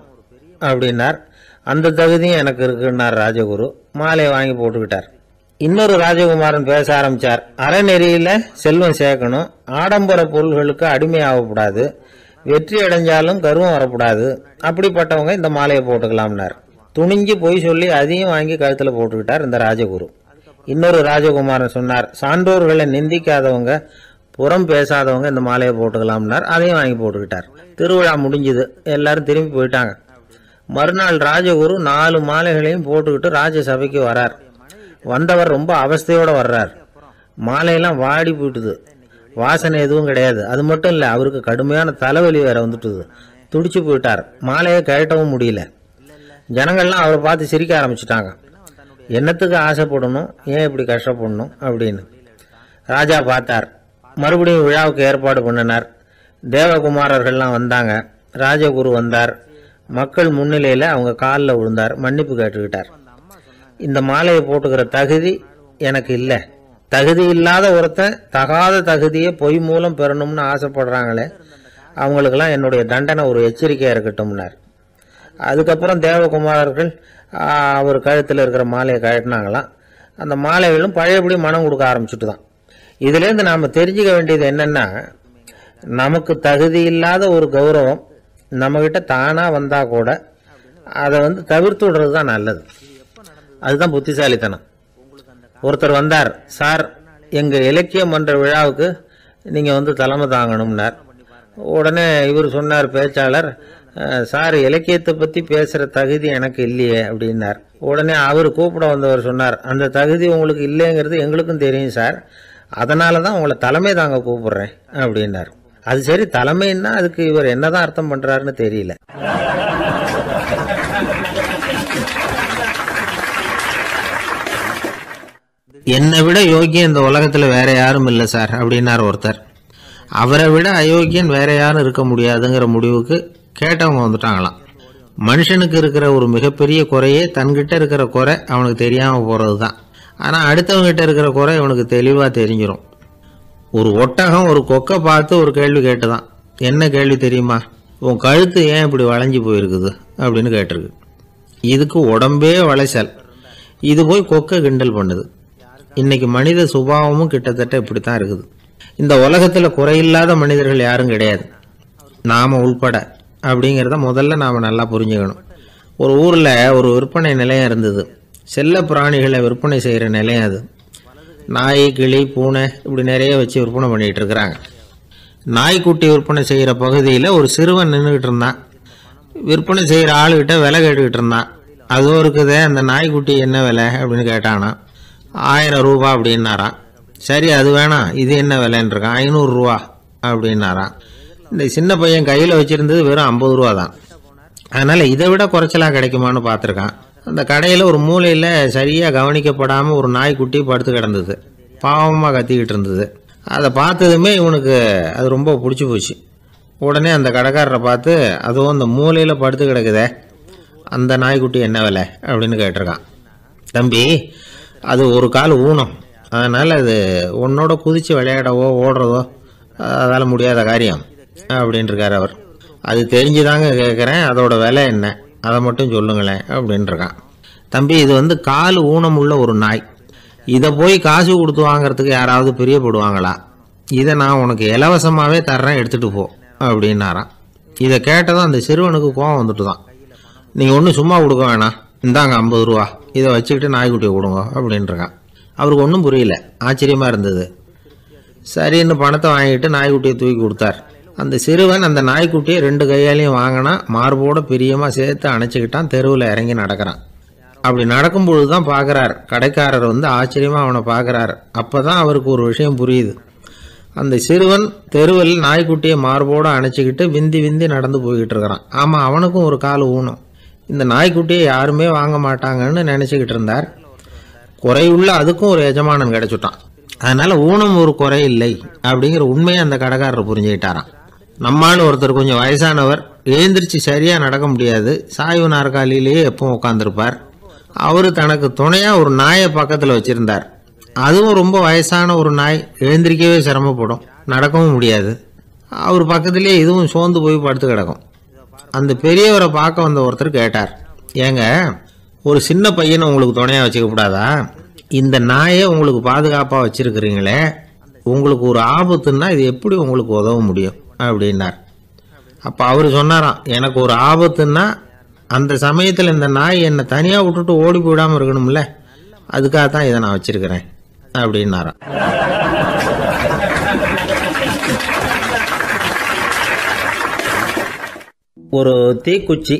அப்படின்னார். அந்த தகுதியும் எனக்கு இருக்குன்னார் ராஜகுரு. மாலையை வாங்கி போட்டுக்கிட்டார். இன்னொரு ராஜகுமாரன் பேச ஆரம்பித்தார். அறநெறியில் செல்வம் சேர்க்கணும், ஆடம்பர பொருள்களுக்கு அடிமையாகக்கூடாது, வெற்றி அடைஞ்சாலும் கர்வம் வரக்கூடாது, அப்படிப்பட்டவங்க இந்த மாலையை போட்டுக்கலாம்னார். துணிஞ்சு பொய் சொல்லி அதையும் வாங்கி கழுத்தில் போட்டுக்கிட்டார் இந்த ராஜகுரு. இன்னொரு ராஜகுமாரன் சொன்னார். சான்றோர்களை நிந்திக்காதவங்க, புறம் பேசாதவங்க இந்த மாலையை போட்டுக்கலாம்னார். அதையும் வாங்கி போட்டுக்கிட்டார். திருவிழா முடிஞ்சுது, எல்லாரும் திரும்பி போயிட்டாங்க. மறுநாள் ராஜகுரு 4 மாலைகளையும் போட்டுக்கிட்டு ராஜசபைக்கு வரார். வந்தவர் ரொம்ப அவஸ்தையோடு வர்றார். மாலையெல்லாம் வாடி போயிட்டுது, வாசனை எதுவும் கிடையாது. அது மட்டும் இல்லை, அவருக்கு கடுமையான தலைவலி வேற வந்துட்டுது. துடிச்சு போயிட்டார். மாலையை கழட்டவும் முடியல. ஜனங்கள்லாம் அவரை பார்த்து சிரிக்க ஆரம்பிச்சுட்டாங்க. என்னத்துக்கு ஆசைப்படணும், ஏன் இப்படி கஷ்டப்படணும் அப்படின்னு. ராஜா பார்த்தார். மறுபடியும் விழாவுக்கு ஏற்பாடு பண்ணினார். தேவகுமாரர்கள்லாம் வந்தாங்க. ராஜகுரு வந்தார். மக்கள் முன்னிலையில் அவங்க காலில் விழுந்தார், மன்னிப்பு கேட்டுக்கிட்டார். இந்த மாலையை போட்டுக்கிற தகுதி எனக்கு இல்லை. தகுதி இல்லாத ஒருத்தன் தகாத தகுதியை பொய் மூலம் பெறணும்னு ஆசைப்படுறாங்களே, அவங்களுக்கெல்லாம் என்னுடைய தண்டனை ஒரு எச்சரிக்கையாக இருக்கட்டும்னார். அதுக்கப்புறம் தேவகுமாரர்கள் அவர் கழுத்தில் இருக்கிற மாலையை கழட்டினாங்களாம். அந்த மாலைகளும் பழையபடி மனம் கொடுக்க ஆரம்பிச்சுட்டு தான். இதுலேருந்து நாம் தெரிஞ்சுக்க வேண்டியது என்னென்னா, நமக்கு தகுதி இல்லாத ஒரு கௌரவம் நம்மக்கிட்ட தானாக வந்தால் கூட அதை தவிர்த்து விடுறது தான் நல்லது. அதுதான் புத்திசாலித்தனம். ஒருத்தர் வந்தார். சார், எங்கள் இலக்கிய மன்ற விழாவுக்கு நீங்கள் தலைமை தாங்கணும்னார். உடனே இவர் சொன்னார், பேச்சாளர், சார், இலக்கியத்தை பற்றி பேசுகிற தகுதி எனக்கு இல்லையே அப்படின்னார். உடனே அவர் கூப்பிட வந்தவர் சொன்னார், அந்த தகுதி உங்களுக்கு இல்லைங்கிறது எங்களுக்கும் தெரியும் சார், அதனால தான் உங்களை தலைமை தாங்க கூப்பிடுறேன் அப்படின்னார். அது சரி, தலைமைன்னா அதுக்கு இவர் என்னதான் அர்த்தம் பண்ணுறாருன்னு தெரியல. என்னை விட யோகியம் இந்த உலகத்தில் வேற யாரும் இல்லை சார் அப்படின்னார் ஒருத்தர். அவரை விட அயோக்கியன் வேற யாரும் இருக்க முடியாதுங்கிற முடிவுக்கு கேட்டவங்க வந்துட்டாங்களாம். மனுஷனுக்கு இருக்கிற ஒரு மிகப்பெரிய குறையே தன்கிட்ட இருக்கிற குறை அவனுக்கு தெரியாமல் போகிறது தான். ஆனால் அடுத்தவங்ககிட்ட இருக்கிற குறை இவனுக்கு தெளிவாக தெரிஞ்சிடும். ஒரு ஒட்டகம் ஒரு கொக்கை பார்த்து ஒரு கேள்வி கேட்டுதான். என்ன கேள்வி தெரியுமா? உன் கழுத்து ஏன் இப்படி வளைஞ்சி போயிருக்குது அப்படின்னு கேட்டிருக்கு. இதுக்கு உடம்பே வளைச்சல். இது போய் கொக்கை கிண்டல் பண்ணுது. இன்னைக்கு மனித சுபாவமும் கிட்டத்தட்ட இப்படித்தான் இருக்குது. இந்த உலகத்தில் குறையில்லாத மனிதர்கள் யாரும் கிடையாது, நாம் உள்பட. அப்படிங்கிறத முதல்ல நாம் நல்லா புரிஞ்சுக்கணும். ஒரு ஊரில் ஒரு விற்பனை நிலையம் இருந்தது. செல்ல பிராணிகளை விற்பனை செய்கிற நிலையம் அது. நாய், கிளி, பூனை இப்படி நிறைய வச்சு விற்பனை பண்ணிகிட்டு இருக்கிறாங்க. நாய்க்குட்டி விற்பனை செய்கிற பகுதியில் ஒரு சிறுவன் நின்றுக்கிட்டு இருந்தான். விற்பனை செய்கிற ஆளுகிட்ட விலை கேட்டுக்கிட்டு இருந்தான். அதுவும் இருக்குதே, அந்த நாய்க்குட்டி என்ன விலை அப்படின்னு கேட்டானா. 1000 ரூபா அப்படின்னாரான். சரி, அது வேணாம், இது என்ன விலைன்னு இருக்கான். 500 ரூபா அப்படின்னாரான். இந்த சின்ன பையன் கையில் வச்சுருந்தது வெறும் 50 ரூபா தான். அதனால் இதை விட குறைச்சலாக கிடைக்குமான்னு பார்த்துருக்கான். அந்த கடையில் ஒரு மூலையில் சரியாக கவனிக்கப்படாமல் ஒரு நாய்க்குட்டி படுத்து கிடந்தது. பாவமாக கத்திக்கிட்டு இருந்தது. அதை பார்த்ததுமே இவனுக்கு அது ரொம்ப பிடிச்சி போச்சு. உடனே அந்த கடைக்காரரை பார்த்து, அதுவும் அந்த மூலையில் படுத்து கிடக்குதே, அந்த நாய்க்குட்டி என்ன விலை அப்படின்னு கேட்டிருக்கான். தம்பி, அது ஒரு கால் ஊனம், அதனால் அது உன்னோட குதித்து விளையாடவோ ஓடுறதோ அதால் முடியாத காரியம் அப்படின்ட்டுருக்கார் அவர். அது தெரிஞ்சுதாங்க கேட்குறேன், அதோட விலை என்ன, அதை மட்டும் சொல்லுங்களேன் அப்படின்ட்டுருக்கான். தம்பி, இது கால் ஊனம் உள்ள ஒரு நாய். இதை போய் காசு கொடுத்து வாங்கிறதுக்கு யாராவது பிரியப்படுவாங்களா? இதை நான் உனக்கு இலவசமாகவே தர்றேன், எடுத்துகிட்டு போ அப்படின்னாரான். இதை கேட்டதும் அந்த சிறுவனுக்கு கோவம் வந்துட்டு தான். நீங்கள் ஒன்றும் சும்மா கொடுக்க வேணாம், இந்தாங்க 50 ரூபா, இதை வச்சுக்கிட்டு நாய்க்குட்டியை கொடுங்க அப்படின்ட்டுருக்கான். அவருக்கு ஒன்றும் புரியல, ஆச்சரியமாக இருந்தது. சரின்னு பணத்தை வாங்கிட்டு நாய்க்குட்டியை தூக்கி கொடுத்தார். அந்த சிறுவன் அந்த நாய்க்குட்டியை 2 கையாலையும் வாங்கினா, மார்போட பிரியமாக சேர்த்து அணைச்சிக்கிட்டான். தெருவில் இறங்கி நடக்கிறான். அப்படி நடக்கும்பொழுது தான் பார்க்குறார், கடைக்காரர் ஆச்சரியமாக அவனை பார்க்குறார். அப்போ தான் அவருக்கு ஒரு விஷயம் புரியுது. அந்த சிறுவன் தெருவில் நாய்க்குட்டியை மார்போடு அணைச்சிக்கிட்டு விந்தி விந்தி நடந்து போய்கிட்டு இருக்கிறான். ஆமாம், அவனுக்கும் ஒரு கால் ஊனம். இந்த நாய்க்குட்டியை யாருமே வாங்க மாட்டாங்கன்னு நினச்சிக்கிட்டு இருந்தார். குறையுள்ள அதுக்கும் ஒரு எஜமானன் கிடச்சுட்டான். அதனால் ஊனம் ஒரு குறை இல்லை அப்படிங்கிற உண்மையை அந்த கடைக்காரர் புரிஞ்சுக்கிட்டாராம். நம்மால் ஒருத்தர் கொஞ்சம் வயசானவர், எழுந்திரிச்சு சரியாக நடக்க முடியாது, சாய்வு நாற்காலியிலேயே எப்பவும் உட்காந்துருப்பார். அவர் தனக்கு துணையாக ஒரு நாயை பக்கத்தில் வச்சுருந்தார். அதுவும் ரொம்ப வயசான ஒரு நாய், எழுந்திரிக்கவே சிரமப்படும், நடக்கவும் முடியாது. அவர் பக்கத்துலேயே இதுவும் சோர்ந்து போய் படுத்து கிடக்கும். அந்த பெரியவரை பார்க்க வந்த ஒருத்தர் கேட்டார், ஏங்க ஒரு சின்ன பையனை உங்களுக்கு துணையாக வச்சுக்கப்படாதா? இந்த நாயை உங்களுக்கு பாதுகாப்பாக வச்சுருக்கிறீங்களே, உங்களுக்கு ஒரு ஆபத்துன்னா இது எப்படி உங்களுக்கு உதவ முடியும் அப்படின்னார். அப்போ அவர் சொன்னாராம், எனக்கு ஒரு ஆபத்துன்னா அந்த சமயத்தில் இந்த நாய் என்னை தனியாக விட்டுட்டு ஓடி போயிடாமல் இருக்கணும்ல, அதுக்காக தான் இதை நான் வச்சுருக்கிறேன் அப்படின்னாராம். ஒரு தீக்குச்சி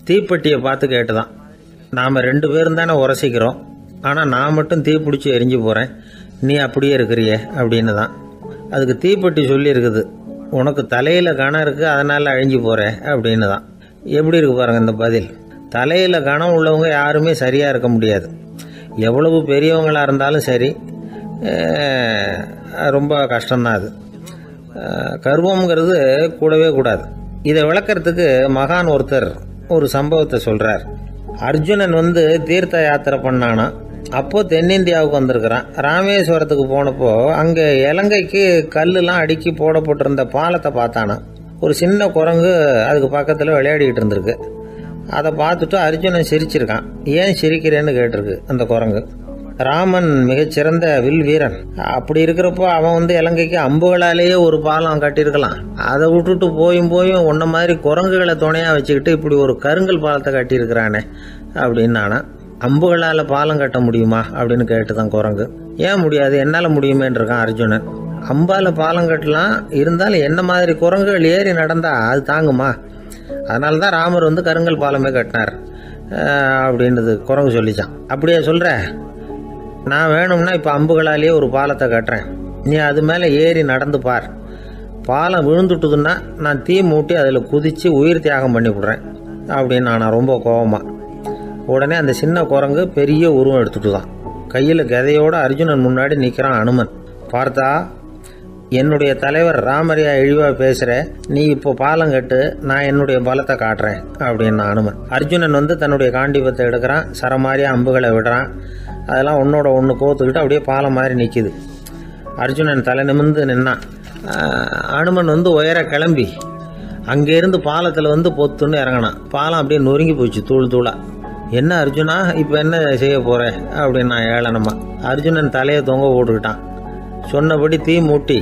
தீப்பெட்டியை பார்த்து கேட்டுதான், நாம் 2 பேரும் தானே உரசிக்கிறோம், ஆனால் நான் மட்டும் தீ பிடிச்சி எரிஞ்சு போகிறேன், நீ அப்படியே இருக்கிறியே அப்படின்னு தான். அதுக்கு தீப்பெட்டி சொல்லியிருக்குது, உனக்கு தலையில் கணம் இருக்குது அதனால் அழிஞ்சு போகிற அப்படின்னு தான். எப்படி இருக்கு பாருங்கள் இந்த பதில். தலையில் கணம் உள்ளவங்க யாருமே சரியாக இருக்க முடியாது. எவ்வளவு பெரியவங்களாக இருந்தாலும் சரி, ரொம்ப கஷ்டம்தான் அது. கர்வம்ங்கிறது கூடவே கூடாது. இதை விளக்கிறதுக்கு மகான் ஒருத்தர் ஒரு சம்பவத்தை சொல்கிறார். அர்ஜுனன் தீர்த்த யாத்திரை பண்ணானா. அப்போது தென்னிந்தியாவுக்கு வந்திருக்கிறான். ராமேஸ்வரத்துக்கு போனப்போ அங்கே இலங்கைக்கு கல்லுலாம் அடுக்கி போடப்பட்டிருந்த பாலத்தை பார்த்தானா. ஒரு சின்ன குரங்கு அதுக்கு பக்கத்தில் விளையாடிக்கிட்டு இருந்திருக்கு. அதை பார்த்துட்டு அர்ஜுனன் சிரிச்சிருக்கான். ஏன் சிரிக்கிறேன்னு கேட்டிருக்கு அந்த குரங்கு. ராமன் மிகச்சிறந்த வில் வீரன், அப்படி இருக்கிறப்போ அவன் இலங்கைக்கு அம்புகளாலேயே ஒரு பாலம் கட்டியிருக்கலாம். அதை விட்டுட்டு போயும் உன்ன மாதிரி குரங்குகளை துணையாக வச்சுக்கிட்டு இப்படி ஒரு கருங்கல் பாலத்தை கட்டியிருக்கிறானே அப்படின்னு நானா. அம்புகளால் பாலம் கட்ட முடியுமா அப்படின்னு கேட்டுதான் குரங்கு. ஏன் முடியாது, என்னால் முடியுமேன்னு இருக்கான் அர்ஜுனன். அம்பால் பாலம் கட்டலாம், இருந்தாலும் என்ன மாதிரி குரங்குகள் ஏறி நடந்தா அது தாங்குமா? அதனால தான் ராமர் கருங்கல் பாலமே கட்டினார் அப்படின்றது குரங்கு சொல்லிச்சான். அப்படியே சொல்கிற, நான் வேணும்னா இப்போ அம்புகளாலேயே ஒரு பாலத்தை கட்டுறேன், நீ அது மேலே ஏறி நடந்து பார். பாலம் விழுந்துட்டுதுன்னா நான் தீ மூட்டி அதில் குதித்து உயிர் தியாகம் பண்ணி விடுறேன் அப்படின்னு நான் ரொம்ப கோபமாக. உடனே அந்த சின்ன குரங்கு பெரிய உருவம் எடுத்துட்டு தான் கையில் கதையோடு அர்ஜுனன் முன்னாடி நிற்கிறான் அனுமன். பார்த்தா, என்னுடைய தலைவர் ராமரியா இழிவாக பேசுகிற, நீ இப்போ பாலம் கட்டு, நான் என்னுடைய பலத்தை காட்டுறேன் அப்படின்னு அனுமன். அர்ஜுனன் தன்னுடைய காண்டிபத்தை எடுக்கிறான், சரமாரியாக அம்புகளை விடுறான். அதெல்லாம் ஒன்றோட ஒன்று கோத்துக்கிட்டு அப்படியே பாலம் மாதிரி நிற்கிது. அர்ஜுனன் தலை நிமிர்ந்து நின்னான். அனுமன் உயர கிளம்பி அங்கேருந்து பாலத்தில் பொத்துன்னு இறங்கினான். பாலம் அப்படியே நொறுங்கி போச்சு தூள் தூளாக. என்ன அர்ஜுனா, இப்போ என்ன செய்ய போகிற அப்படின்னு நான் ஏளனமா. அர்ஜுனன் தலையை தொங்க போட்டுக்கிட்டான். சொன்னபடி தீ மூட்டி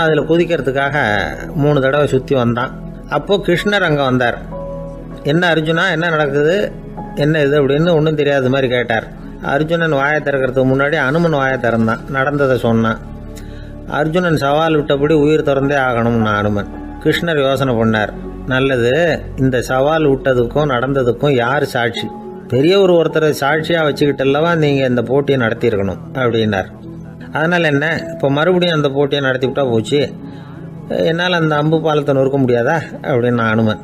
அதில் குதிக்கிறதுக்காக 3 தடவை சுற்றி வந்தான். அப்போது கிருஷ்ணர் அங்கே வந்தார். என்ன அர்ஜுனா, என்ன நடக்குது, என்ன இது அப்படின்னு ஒன்றும் தெரியாத மாதிரி கேட்டார். அர்ஜுனன் வாயை திறக்கிறதுக்கு முன்னாடி அனுமன் வாயை திறந்தான், நடந்ததை சொன்னான். அர்ஜுனன் சவால் விட்டபடி உயிர் திறந்தே ஆகணும்னா அனுமன். கிருஷ்ணர் யோசனை பண்ணார். நல்லது, இந்த சவால் விட்டதுக்கும் நடந்ததுக்கும் யார் சாட்சி? பெரிய ஒருத்தரை சாட்சியாக வச்சுக்கிட்டல்லவா நீங்கள் இந்த போட்டியை நடத்தியிருக்கணும் அப்படின்னார். அதனால் என்ன, இப்போ மறுபடியும் அந்த போட்டியை நடத்தி விட்டா போச்சு, என்னால் அந்த அம்பு பாலத்தை நொறுக்க முடியாதா அப்படின்னு அனுமன்.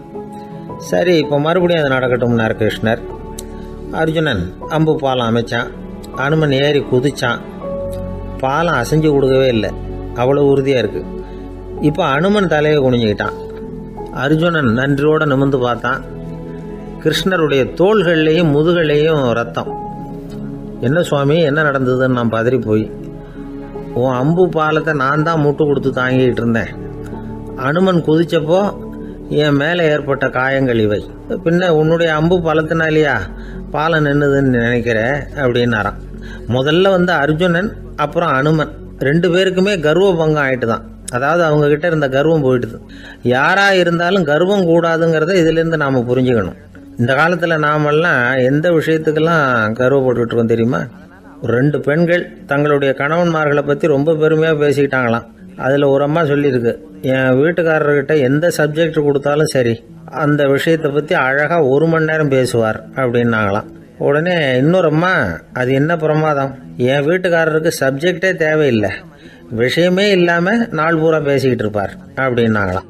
சரி, இப்போ மறுபடியும் அது நடக்கட்டும்னார் கிருஷ்ணர். அர்ஜுனன் அம்பு பாலம் அமைச்சான். அனுமன் ஏறி குதிச்சான். பாலம் அசைஞ்சு கொடுக்கவே இல்லை, அவ்வளோ உறுதியாக இருக்குது. இப்போ அனுமன் தலையை குனிஞ்சிக்கிட்டான். அர்ஜுனன் நன்றியோடு நிமிர்ந்து பார்த்தான். கிருஷ்ணருடைய தோள்கள்லேயும் முதுகள்லேயும் ரத்தம். என்ன சுவாமி, என்ன நடந்ததுன்னு நான் பதறி போய், உன் அம்பு பாலத்தை நான் தான் முட்டு கொடுத்து தாங்கிட்டு இருந்தேன். அனுமன் குதிச்சப்போ என் மேலே ஏற்பட்ட காயங்கள் இவை. பின்ன உன்னுடைய அம்பு பாலத்தினாலேயா பாலம் நின்றுதுன்னு நினைக்கிற அப்படின்னாராம். முதல்ல அர்ஜுனன் அப்புறம் அனுமன் 2 பேருக்குமே கர்வ பங்கம் ஆயிட்டு தான். அதாவது அவங்கக்கிட்ட இருந்த கர்வம் போயிட்டுது. யாராக இருந்தாலும் கர்வம் கூடாதுங்கிறத இதிலேருந்து நாம் புரிஞ்சுக்கணும். இந்த காலத்தில் நாமெல்லாம் எந்த விஷயத்துக்கெல்லாம் கர்வப்பட்டுக்கிட்டு இருக்கோம் தெரியுமா? 2 பெண்கள் தங்களுடைய கணவன்மார்களை பற்றி ரொம்ப பெருமையாக பேசிக்கிட்டாங்களாம். அதில் ஒரு அம்மா சொல்லியிருக்கு, என் வீட்டுக்காரர்கிட்ட எந்த சப்ஜெக்ட் கொடுத்தாலும் சரி அந்த விஷயத்தை பற்றி அழகாக 1 மணி நேரம் பேசுவார் அப்படின்னாங்களாம். உடனே இன்னொரு அம்மா, அது என்ன பிரமாதம், என் வீட்டுக்காரருக்கு சப்ஜெக்டே தேவையில்லை, விஷயமே இல்லாமல் நாள் பூரா பேசிக்கிட்டு இருப்பார் அப்படின்னாங்களாம்.